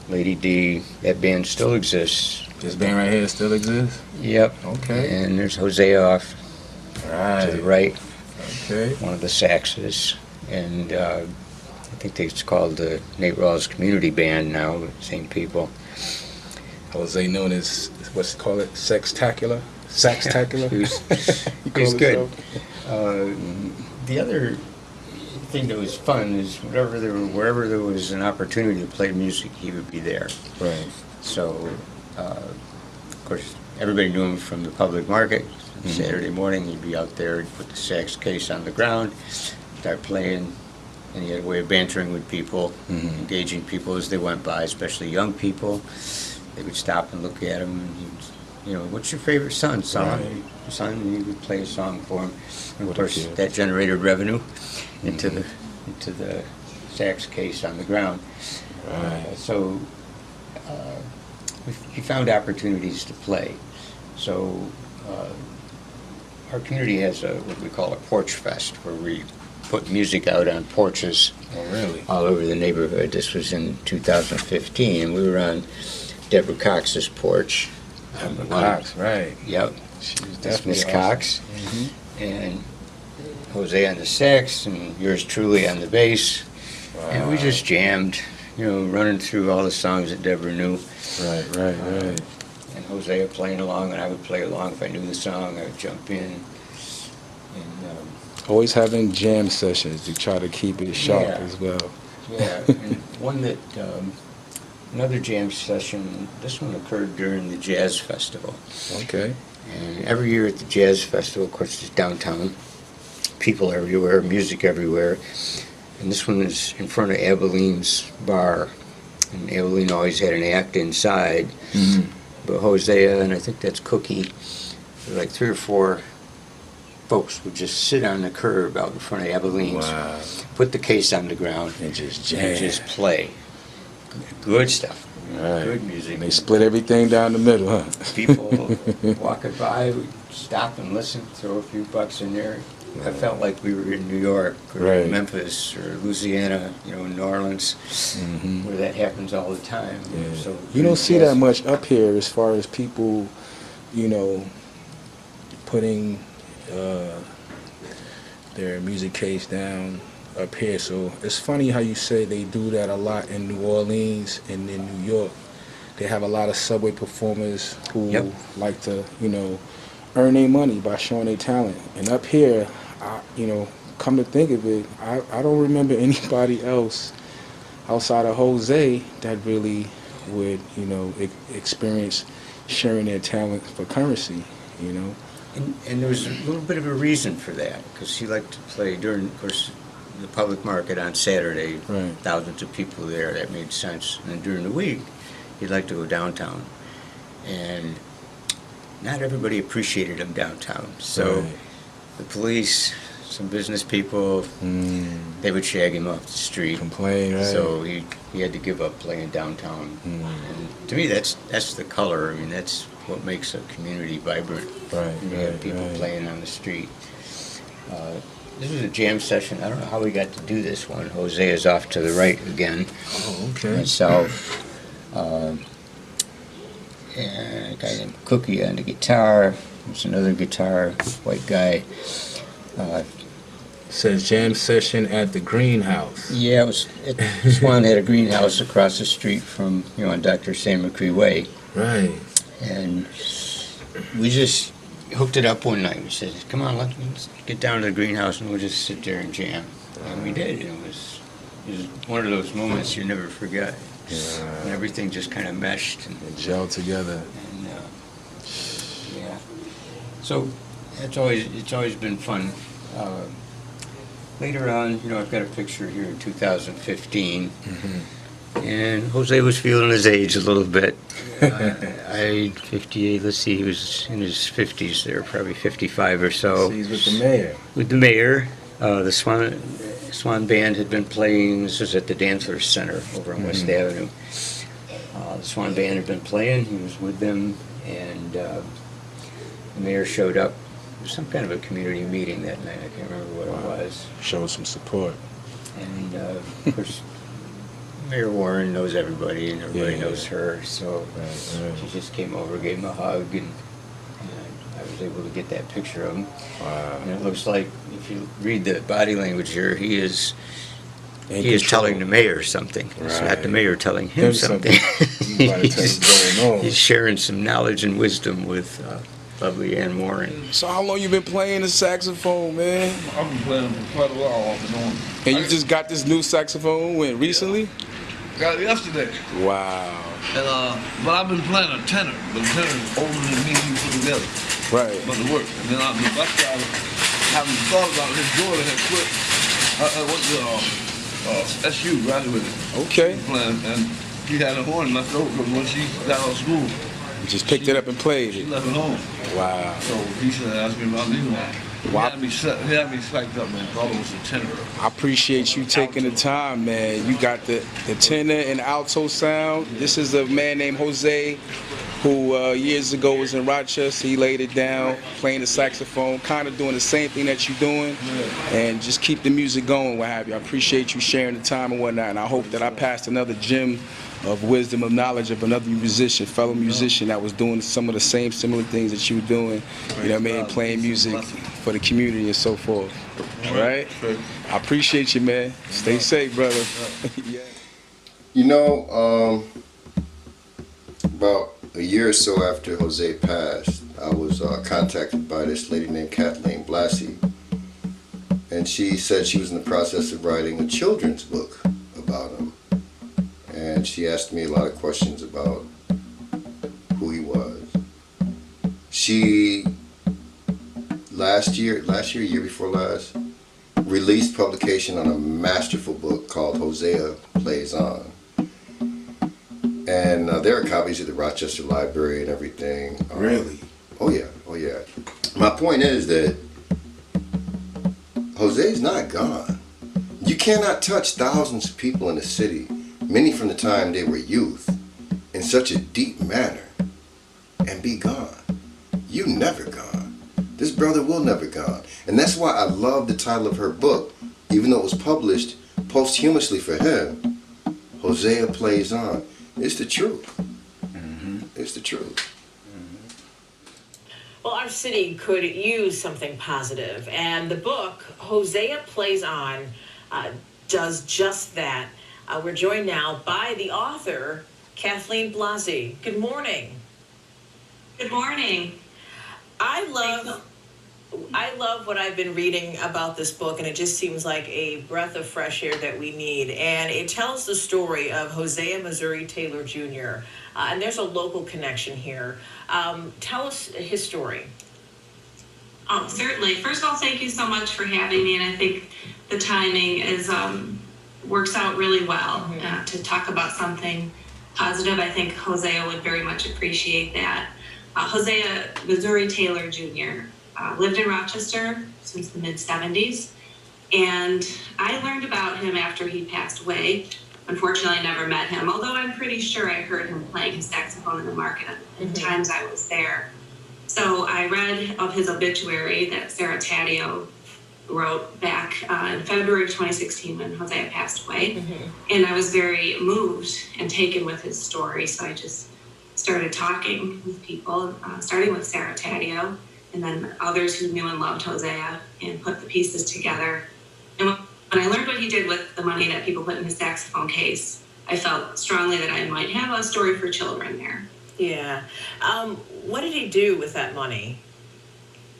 Speaker 8: Lady D. That band still exists.
Speaker 2: This band right here still exists?
Speaker 8: Yep.
Speaker 2: Okay.
Speaker 8: And there's Hosea off
Speaker 2: Right.
Speaker 8: to the right,
Speaker 2: Okay.
Speaker 8: one of the saxes. And I think it's called the Nate Rawls Community Band now, same people.
Speaker 2: Jose known as, what's it called? Sextacular? Saxtacular?
Speaker 8: He's good. The other thing that was fun is wherever there was an opportunity to play music, he would be there.
Speaker 2: Right.
Speaker 8: So, of course, everybody knew him from the public market. Saturday morning, he'd be out there, he'd put the sax case on the ground, start playing, and he had a way of bantering with people, engaging people as they went by, especially young people. They would stop and look at him, and he'd, what's your favorite song?
Speaker 2: Right.
Speaker 8: Son, and he would play a song for him. And of course, that generated revenue into the sax case on the ground.
Speaker 2: Right.
Speaker 8: So he found opportunities to play. So our community has what we call a porch fest, where we put music out on porches.
Speaker 2: Oh, really?
Speaker 8: All over the neighborhood. This was in 2015, and we were on Deborah Cox's porch.
Speaker 2: Deborah Cox, right.
Speaker 8: Yep.
Speaker 2: She was
Speaker 8: That's
Speaker 2: definitely
Speaker 8: Miss
Speaker 2: awesome.
Speaker 8: Cox. And Jose on the sax, and yours truly on the bass.
Speaker 2: Wow.
Speaker 8: And we just jammed, running through all the songs that Deborah knew.
Speaker 2: Right.
Speaker 8: And Hosea playing along, and I would play along. If I knew the song, I would jump in. And
Speaker 2: Always having jam sessions to try to keep it sharp as well.
Speaker 8: yeah, and one that, another jam session, this one occurred during the Jazz Festival.
Speaker 2: Okay.
Speaker 8: And every year at the Jazz Festival, of course, it's downtown, people everywhere, music everywhere. And this one is in front of Abilene's bar. And Abilene always had an act inside. But Hosea, and I think that's Cookie, like 3 or 4 folks would just sit on the curb out in front of Abilene's, put the case on the ground,
Speaker 2: And just jam.
Speaker 8: and just play. Good stuff.
Speaker 2: Right.
Speaker 8: Good music.
Speaker 2: And they split everything down the middle, huh?
Speaker 8: People walking by would stop and listen, throw a few bucks in there. I felt like we were in New York or
Speaker 2: Right.
Speaker 8: Memphis or Louisiana, in New Orleans, where that happens all the time.
Speaker 2: Yeah.
Speaker 8: So
Speaker 2: You don't see that much up here as far as people, putting their music case down up here. So it's funny how you say they do that a lot in New Orleans and in New York. They have a lot of subway performers who like to, earn their money by showing their talent. And up here, come to think of it, I don't remember anybody else outside of Jose that really would, experience sharing their talent for currency,
Speaker 8: And there was a little bit of a reason for that, because he liked to play during, of course, the public market on Saturday.
Speaker 2: Right.
Speaker 8: Thousands of people there, that made sense. And then during the week, he'd like to go downtown. And not everybody appreciated him downtown. So
Speaker 2: Right.
Speaker 8: the police, some business people, they would shag him off the street.
Speaker 2: Complain, right.
Speaker 8: So he had to give up playing downtown. And to me, that's the color. I mean, that's what makes a community vibrant.
Speaker 2: Right,
Speaker 8: You have people playing on the street. This was a jam session. I don't know how we got to do this one. Jose is off to the right again.
Speaker 2: Oh, okay.
Speaker 8: Myself. And a guy named Cookie on the guitar. There's another guitar, white guy.
Speaker 2: Says jam session at the greenhouse.
Speaker 8: Yeah, it was. Swan had a greenhouse across the street from, on Dr. Sam McCree Way.
Speaker 2: Right.
Speaker 8: And we just hooked it up one night. We said, come on, let's get down to the greenhouse and we'll just sit there and jam. And we did. It was one of those moments you never forget. And everything just kind of meshed and
Speaker 2: gelled together.
Speaker 8: And yeah. So it's always been fun. Later on, I've got a picture here in 2015. And Jose was feeling his age a little bit. I 58, let's see, he was in his 50s there, probably 55 or so.
Speaker 2: So he's with the mayor.
Speaker 8: With the mayor. The Swan Band had been playing, this was at the Dantzler Center over on West Avenue. The Swan Band had been playing, he was with them, and the mayor showed up. It was some kind of a community meeting that night, I can't remember what it was.
Speaker 2: Showed some support.
Speaker 8: And of course, Mayor Warren knows everybody, and everybody knows her, so she just came over, gave him a hug, and I was able to get that picture of him.
Speaker 2: Wow.
Speaker 8: And it looks like, if you read the body language here, he is
Speaker 2: In
Speaker 8: telling
Speaker 2: control.
Speaker 8: the mayor something. It's not the
Speaker 2: Right.
Speaker 8: mayor telling him something.
Speaker 11: He's about to tell you what's going on.
Speaker 8: He's sharing some knowledge and wisdom with lovely Ann Warren.
Speaker 2: So how long you been playing the saxophone, man?
Speaker 6: I've been playing for quite a while off and on.
Speaker 2: And you just got this new saxophone when recently?
Speaker 6: Got it yesterday.
Speaker 2: Wow.
Speaker 6: And but I've been playing a tenor, but the tenor is older than me and you put together.
Speaker 2: Right.
Speaker 6: But it worked. And then the bus driver, having thought about it, his daughter had quit. I went to SU, graduated.
Speaker 2: Okay.
Speaker 6: Playing, and he had a horn left over because when she got out of school,
Speaker 2: You just picked it up and played
Speaker 6: she
Speaker 2: it.
Speaker 6: left it home.
Speaker 2: Wow.
Speaker 6: So he said, ask me about these ones.
Speaker 2: Wow.
Speaker 6: He had me psyched up, man. Thought it was a tenor.
Speaker 2: I appreciate you taking the time, man. You got the tenor and alto sound. This is a man named Jose who years ago was in Rochester. He laid it down, playing the saxophone, kind of doing the same thing that you're doing, and just keep the music going, what have you. I appreciate you sharing the time and whatnot, and I hope that I passed another gem of wisdom, of knowledge of another musician, fellow musician that was doing some of the same similar things that you were doing, you know what I mean, playing music for the community and so forth. All right? I appreciate you, man. Stay safe, brother. Yeah.
Speaker 1: You know, about a year or so after Jose passed, I was contacted by this lady named Kathleen Blassie, and she said she was in the process of writing a children's book about him. And she asked me a lot of questions about who he was. She, last year, year before last, released publication on a masterful book called Hosea Plays On. And there are copies at the Rochester Library and everything.
Speaker 2: Really?
Speaker 1: Oh yeah, oh yeah. My point is that Jose's not gone. You cannot touch thousands of people in the city, many from the time they were youth, in such a deep manner, and be gone. You never gone. This brother will never gone. And that's why I love the title of her book, even though it was published posthumously for him. Hosea Plays On. It's the truth. It's the truth.
Speaker 12: Well, our city could use something positive, and the book, Hosea Plays On, does just that. We're joined now by the author, Kathleen Blassie. Good morning.
Speaker 13: Good morning.
Speaker 12: I love what I've been reading about this book, and it just seems like a breath of fresh air that we need. And it tells the story of Hosea Missouri Taylor Jr., and there's a local connection here. Tell us his story.
Speaker 13: Oh, certainly. First of all, thank you so much for having me, and I think the timing is works out really well to talk about something positive. I think Hosea would very much appreciate that. Hosea Missouri Taylor Jr. Lived in Rochester since the mid-'70s, and I learned about him after he passed away. Unfortunately, I never met him, although I'm pretty sure I heard him playing his saxophone in the market at the times I was there. So I read of his obituary that Sarah Taddeo wrote back in February of 2016 when Hosea passed away, and I was very moved and taken with his story, so I just started talking with people, starting with Sarah Taddeo, and then others who knew and loved Hosea, and put the pieces together. And when I learned what he did with the money that people put in his saxophone case, I felt strongly that I might have a story for children there.
Speaker 12: Yeah. What did he do with that money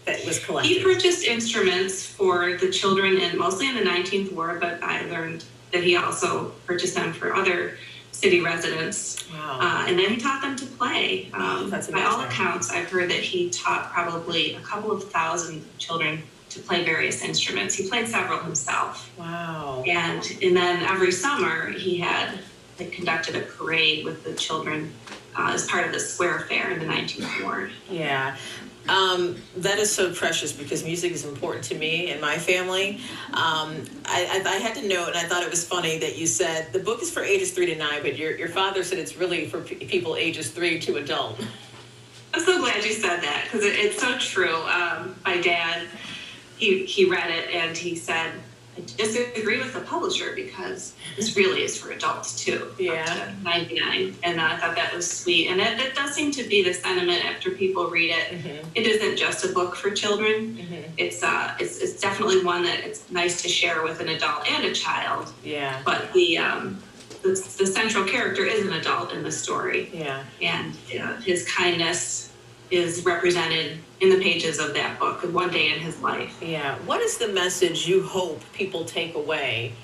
Speaker 12: that was collected?
Speaker 13: He purchased instruments for the children, and mostly in the 19th Ward, but I learned that he also purchased them for other city residents.
Speaker 12: Wow.
Speaker 13: And then he taught them to play.
Speaker 12: That's
Speaker 13: by all
Speaker 12: amazing.
Speaker 13: accounts, I've heard that he taught probably a couple of thousand children to play various instruments. He played several himself.
Speaker 12: Wow.
Speaker 13: And then every summer he had conducted a parade with the children as part of the Square Fair in the 19th Ward.
Speaker 12: Yeah. That is so precious because music is important to me and my family. I had to note, and I thought it was funny that you said the book is for ages 3 to 9, but your father said it's really for people ages 3 to adult.
Speaker 13: I'm so glad you said that because it's so true. My dad, he read it and he said, I disagree with the publisher because this really is for adults too.
Speaker 12: Yeah.
Speaker 13: Up to 99. And I thought that was sweet. And it does seem to be the sentiment after people read it.
Speaker 12: Mm-hmm.
Speaker 13: It isn't just a book for children.
Speaker 12: Mm-hmm.
Speaker 13: It's definitely one that it's nice to share with an adult and a child.
Speaker 12: Yeah.
Speaker 13: But the central character is an adult in the story.
Speaker 12: Yeah.
Speaker 13: And his kindness is represented in the pages of that book, one day in his life.
Speaker 12: Yeah. What is the message you hope people take away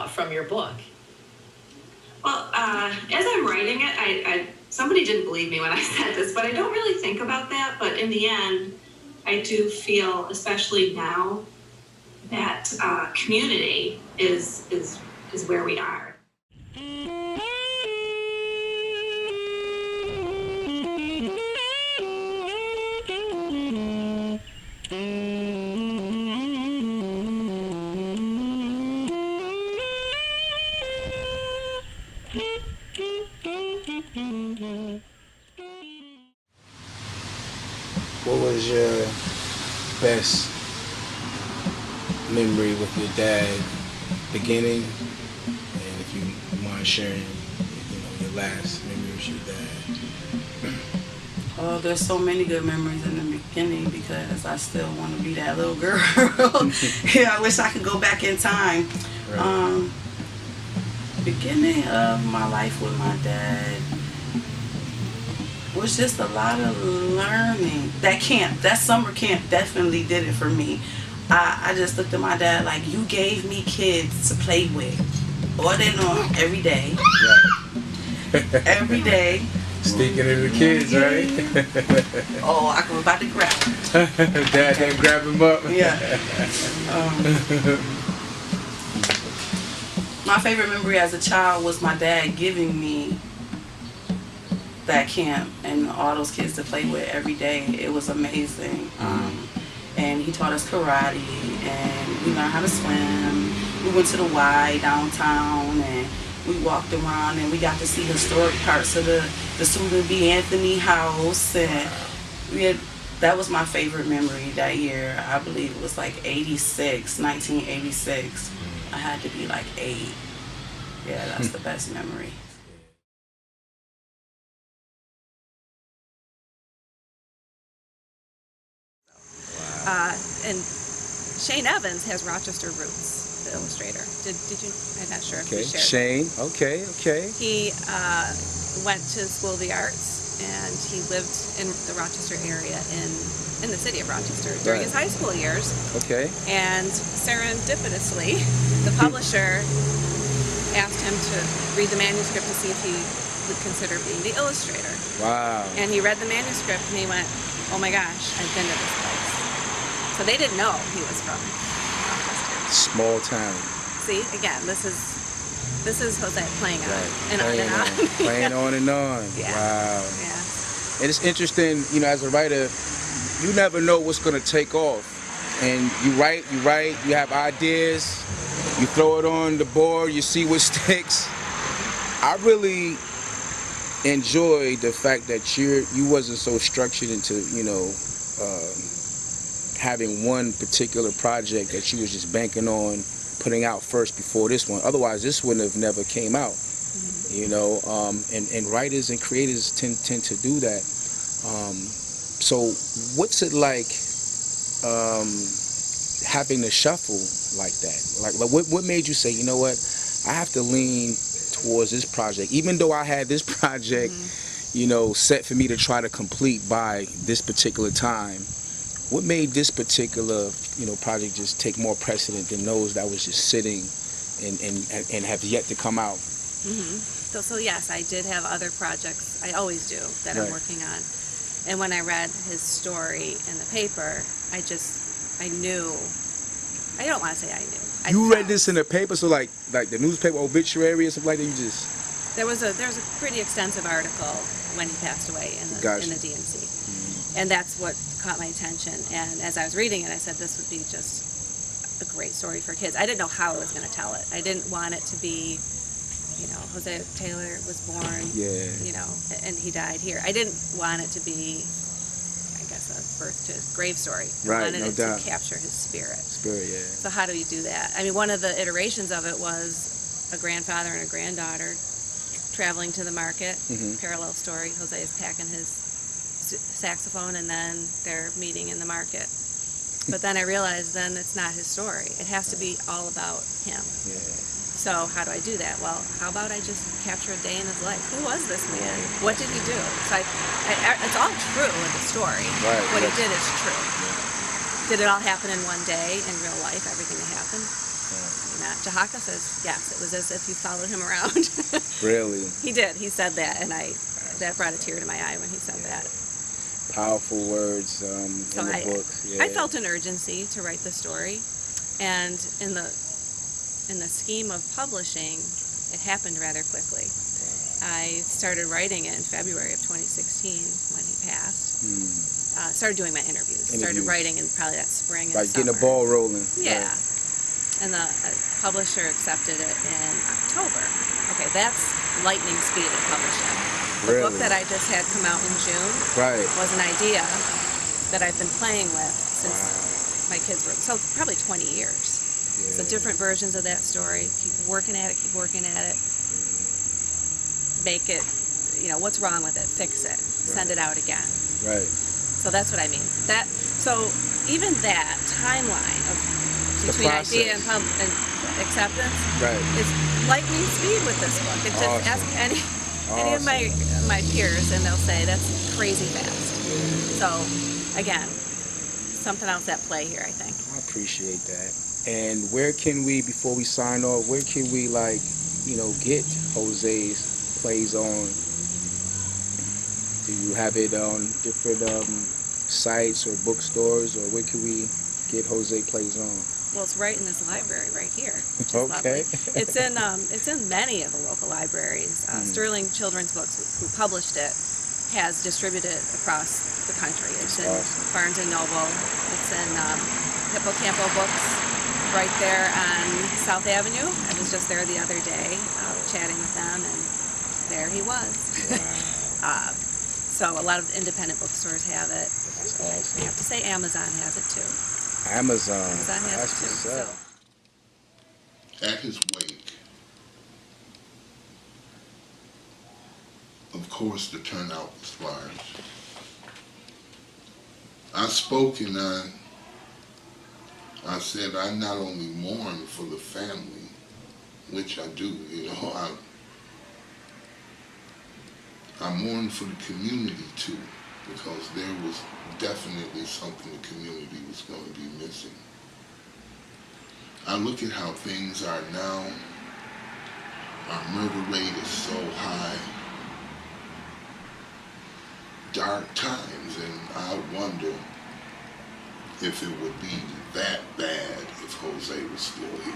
Speaker 12: from your book?
Speaker 13: Well, as I'm writing it, somebody didn't believe me when I said this, but I don't really think about that. But in the end, I do feel, especially now, that community is where we are.
Speaker 11: What was your best memory with your dad beginning? And if you mind sharing, your last memory with your dad.
Speaker 3: Oh, there's so many good memories in the beginning because I still want to be that little girl. Yeah, I wish I could go back in time.
Speaker 11: Right.
Speaker 3: Beginning of my life with my dad was just a lot of learning. That summer camp definitely did it for me. I just looked at my dad like, you gave me kids to play with all day long, every day.
Speaker 11: Right.
Speaker 3: Every day.
Speaker 11: Speaking of the kids, right?
Speaker 3: Oh, I was about to grab him.
Speaker 11: Dad had to grab him up.
Speaker 3: Yeah. My favorite memory as a child was my dad giving me that camp and all those kids to play with every day. It was amazing. And he taught us karate, and we learned how to swim. We went to the Y downtown, and we walked around, and we got to see historic parts of the Susan B. Anthony house. And that was my favorite memory that year. I believe it was like 1986. I had to be like 8. Yeah, that's the best memory.
Speaker 14: And Shane Evans has Rochester roots, the illustrator. Did you? I'm not sure if
Speaker 11: Okay,
Speaker 14: you shared.
Speaker 11: Shane. Okay.
Speaker 14: He went to School of the Arts, and he lived in the Rochester area in the city of Rochester during his high school years.
Speaker 11: Okay.
Speaker 14: And serendipitously, the publisher asked him to read the manuscript to see if he would consider being the illustrator.
Speaker 11: Wow.
Speaker 14: And he read the manuscript, and he went, "Oh my gosh, I've been to this place." So they didn't know he was from Rochester.
Speaker 11: Small town.
Speaker 14: See, again, this is Hosea playing on and
Speaker 11: playing
Speaker 14: on and on.
Speaker 11: Playing on and on.
Speaker 14: Yeah.
Speaker 11: Wow.
Speaker 14: Yeah.
Speaker 11: And it's interesting, as a writer, you never know what's going to take off. And you write, you have ideas, you throw it on the board, you see what sticks. I really enjoy the fact that you wasn't so structured into, having one particular project that you was just banking on putting out first before this one. Otherwise, this wouldn't have never came out. And writers and creators tend to do that. So what's it like having to shuffle like that? Like what made you say, you know what, I have to lean towards this project, even though I had this project, set for me to try to complete by this particular time? What made this particular, project just take more precedent than those that was just sitting and have yet to come out?
Speaker 14: Mm-hmm. So yes, I did have other projects. I always do that I'm working on. And when I read his story in the paper, I knew. I don't want to say I knew.
Speaker 11: You read this in the paper, so like the newspaper obituary or something like that. You just
Speaker 14: there was a pretty extensive article when he passed away in the DNC. And that's what caught my attention. And as I was reading it, I said, this would be just a great story for kids. I didn't know how I was going to tell it. I didn't want it to be, Hosea Taylor was born, and he died here. I didn't want it to be, I guess, birth to grave story. I
Speaker 2: Right,
Speaker 14: wanted
Speaker 2: no
Speaker 14: it
Speaker 2: doubt.
Speaker 14: to capture his spirit.
Speaker 2: Spirit, yeah.
Speaker 14: So how do we do that? I mean, one of the iterations of it was a grandfather and a granddaughter traveling to the market. Parallel story. Jose is packing his saxophone, and then they're meeting in the market. But then I realized then it's not his story. It has to be all about him.
Speaker 2: Yeah.
Speaker 14: So how do I do that? Well, how about I just capture a day in his life? Who was this man? What did he do? So it's all true in the story.
Speaker 2: Right.
Speaker 14: What he did is true. Did it all happen in one day in real life? Everything that happened? Not. Jahaka says yes. It was as if you followed him around.
Speaker 2: Really?
Speaker 14: He did. He said that, and that brought a tear to my eye when he said that.
Speaker 2: Powerful words
Speaker 14: So
Speaker 2: in the book. Yeah.
Speaker 14: I felt an urgency to write the story, and in the scheme of publishing, it happened rather quickly. I started writing it in February of 2016 when he passed. Started doing my interviews. Started writing in probably that spring and
Speaker 2: like
Speaker 14: summer.
Speaker 2: getting the ball rolling.
Speaker 14: Yeah.
Speaker 2: Right.
Speaker 14: And the publisher accepted it in October. Okay, that's lightning speed in publishing. The book that I just had come out in June was an idea that I've been playing with since my kids were, so probably 20 years. So different versions of that story. Keep working at it. Make it, what's wrong with it? Fix it. Send it out again.
Speaker 2: Right.
Speaker 14: So that's what I mean. So even that timeline of between idea and acceptance is lightning speed with this book. It just ask any of my peers, and they'll say that's crazy fast. So again, something else at play here, I think.
Speaker 2: I appreciate that. And where can we, before we sign off, where can we get Jose's Plays On? Do you have it on different sites or bookstores, or where can we get Jose Plays On?
Speaker 14: Well, it's right in this library right here, which is lovely. It's in many of the local libraries. Sterling Children's Books, who published it, has distributed it across the country. It's in Barnes & Noble. It's in Hippocampo Books right there on South Avenue. I was just there the other day chatting with them, and there he was. So a lot of independent bookstores have it.
Speaker 2: That's awesome.
Speaker 14: I have to say Amazon has it too.
Speaker 2: Amazon
Speaker 14: has it too. So.
Speaker 5: At his wake, of course, the turnout was large. I spoke and I said I not only mourn for the family, which I do, I mourn for the community too, because there was definitely something the community was going to be missing. I look at how things are now. Our murder rate is so high. Dark times, and I wonder if it would be that bad if Jose was still here.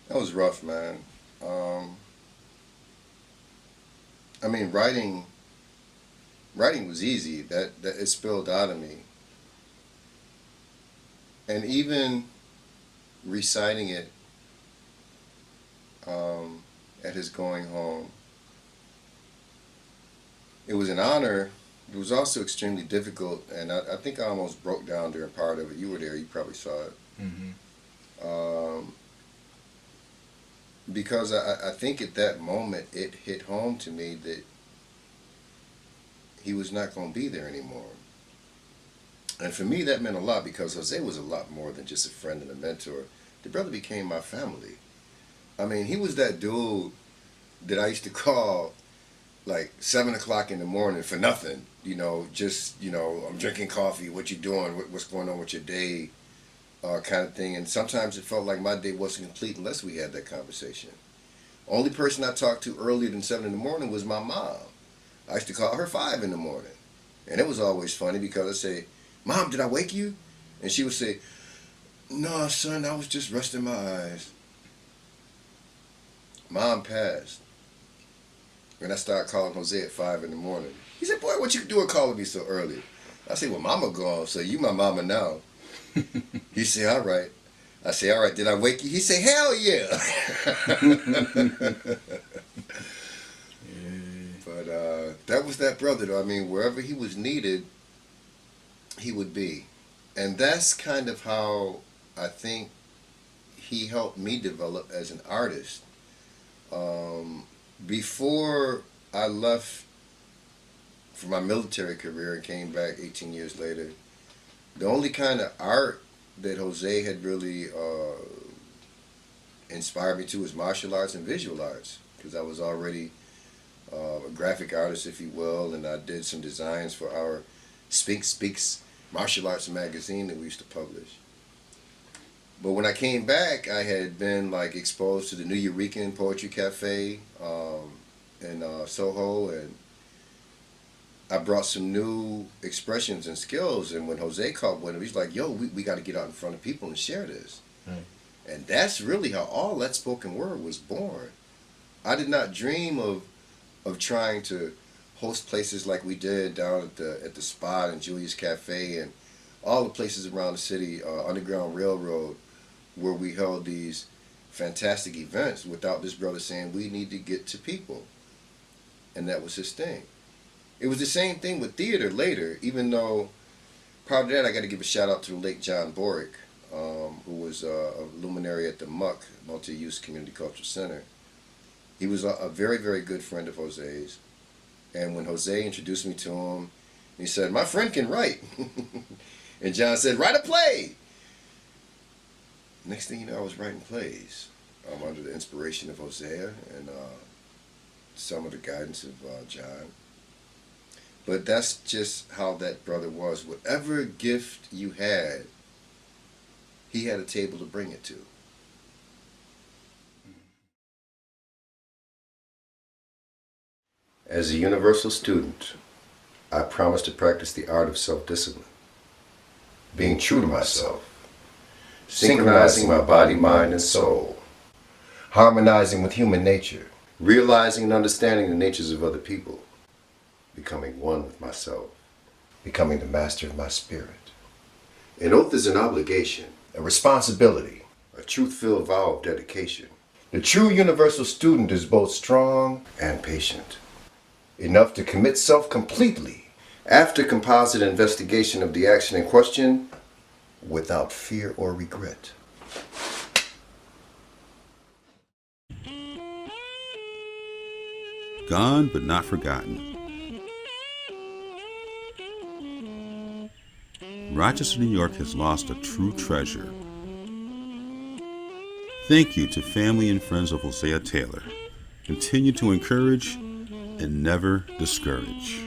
Speaker 1: That was rough, man. I mean, writing was easy. That it spilled out of me. And even reciting it at his going home, it was an honor. It was also extremely difficult, and I think I almost broke down during part of it. You were there. You probably saw it. Because I think at that moment it hit home to me that he was not going to be there anymore. And for me that meant a lot, because Jose was a lot more than just a friend and a mentor. The brother became my family. I mean, he was that dude that I used to call like 7 o'clock in the morning for nothing, you know, just, you know, I'm drinking coffee, what you doing, what's going on with your day, kind of thing. And sometimes it felt like my day wasn't complete unless we had that conversation. Only person I talked to earlier than 7 in the morning was my mom. I used to call her 5 in the morning. And it was always funny because I'd say, Mom, did I wake you? And she would say, no, son, I was just resting my eyes. Mom passed. And I started calling Hosea at 5 in the morning. He said, boy, what you doing calling me so early? I said, well, Mama gone, so you my mama now. He said, all right. I say, all right, did I wake you? He said, hell yeah. But that was that brother, though. I mean, wherever he was needed, he would be. And that's kind of how I think he helped me develop as an artist. Before I left for my military career and came back 18 years later, the only kind of art that Jose had really inspired me to was martial arts and visual arts, because I was already a graphic artist, if you will, and I did some designs for our Speaks martial arts magazine that we used to publish. But when I came back, I had been like exposed to the New Eurekan Poetry Cafe in Soho, and I brought some new expressions and skills. And when Jose called one of them, he's like, yo, we got to get out in front of people and share this. Right. And that's really how all that spoken word was born. I did not dream of trying to host places like we did down at the Spot and Julia's Cafe and all the places around the city, Underground Railroad, where we held these fantastic events without this brother saying we need to get to people. And that was his thing. It was the same thing with theater later, even though prior to that I got to give a shout out to the late John Borick, who was a luminary at the MUC, Multi-Use Community Cultural Center. He was a very, very good friend of Jose's. And when Jose introduced me to him, he said, my friend can write. And John said, write a play. Next thing you know, I was writing plays under the inspiration of Hosea and some of the guidance of John. But that's just how that brother was. Whatever gift you had, he had a table to bring it to. As a universal student, I promise to practice the art of self-discipline, being true to myself, synchronizing my body, mind, and soul, harmonizing with human nature, realizing and understanding the natures of other people, becoming one with myself, becoming the master of my spirit. An oath is an obligation, a responsibility, a truth-filled vow of dedication. The true universal student is both strong and patient, enough to commit self completely after composite investigation of the action in question without fear or regret.
Speaker 4: Gone but not forgotten. Rochester, New York has lost a true treasure. Thank you to family and friends of Hosea Taylor. Continue to encourage and never discourage.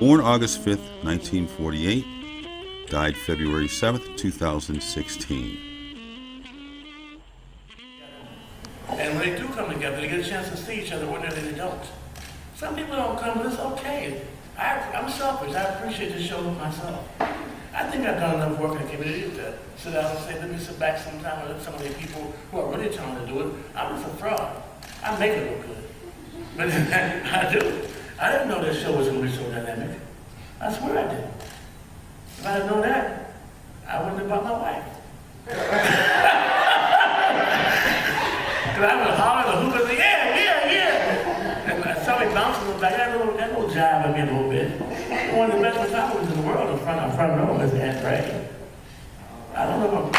Speaker 4: Born August 5th, 1948, died February 7th, 2016.
Speaker 15: And when they do come together, they get a chance to see each other, ordinarily they don't. Some people don't come, but it's okay. I'm selfish. I appreciate the show myself. I think I've done enough work in the community to sit down and say, let me sit back sometime and let some of the people who are really trying to do it. I'm just a fraud. I make it look good. But I do. I didn't know this show was going to be so dynamic. I swear I didn't. If I had known that, I wouldn't have bought my wife. Because I would holler the hoop and say, yeah. And I saw me bouncing on the back. That little jive one of the best photographers in the world in front row, Mr. Aunt Ray. I don't know about...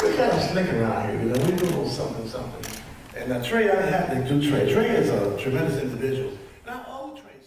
Speaker 15: We got a slick around here, you know, we do a little something. And Trey, I have to do Trey. Trey is a tremendous individual. Not all Trey.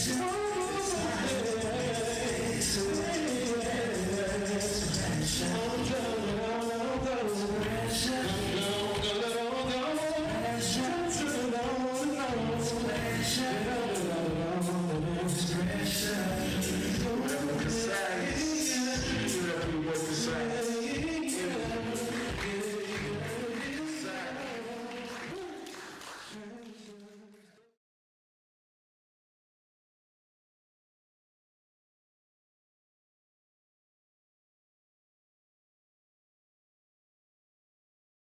Speaker 10: Sure.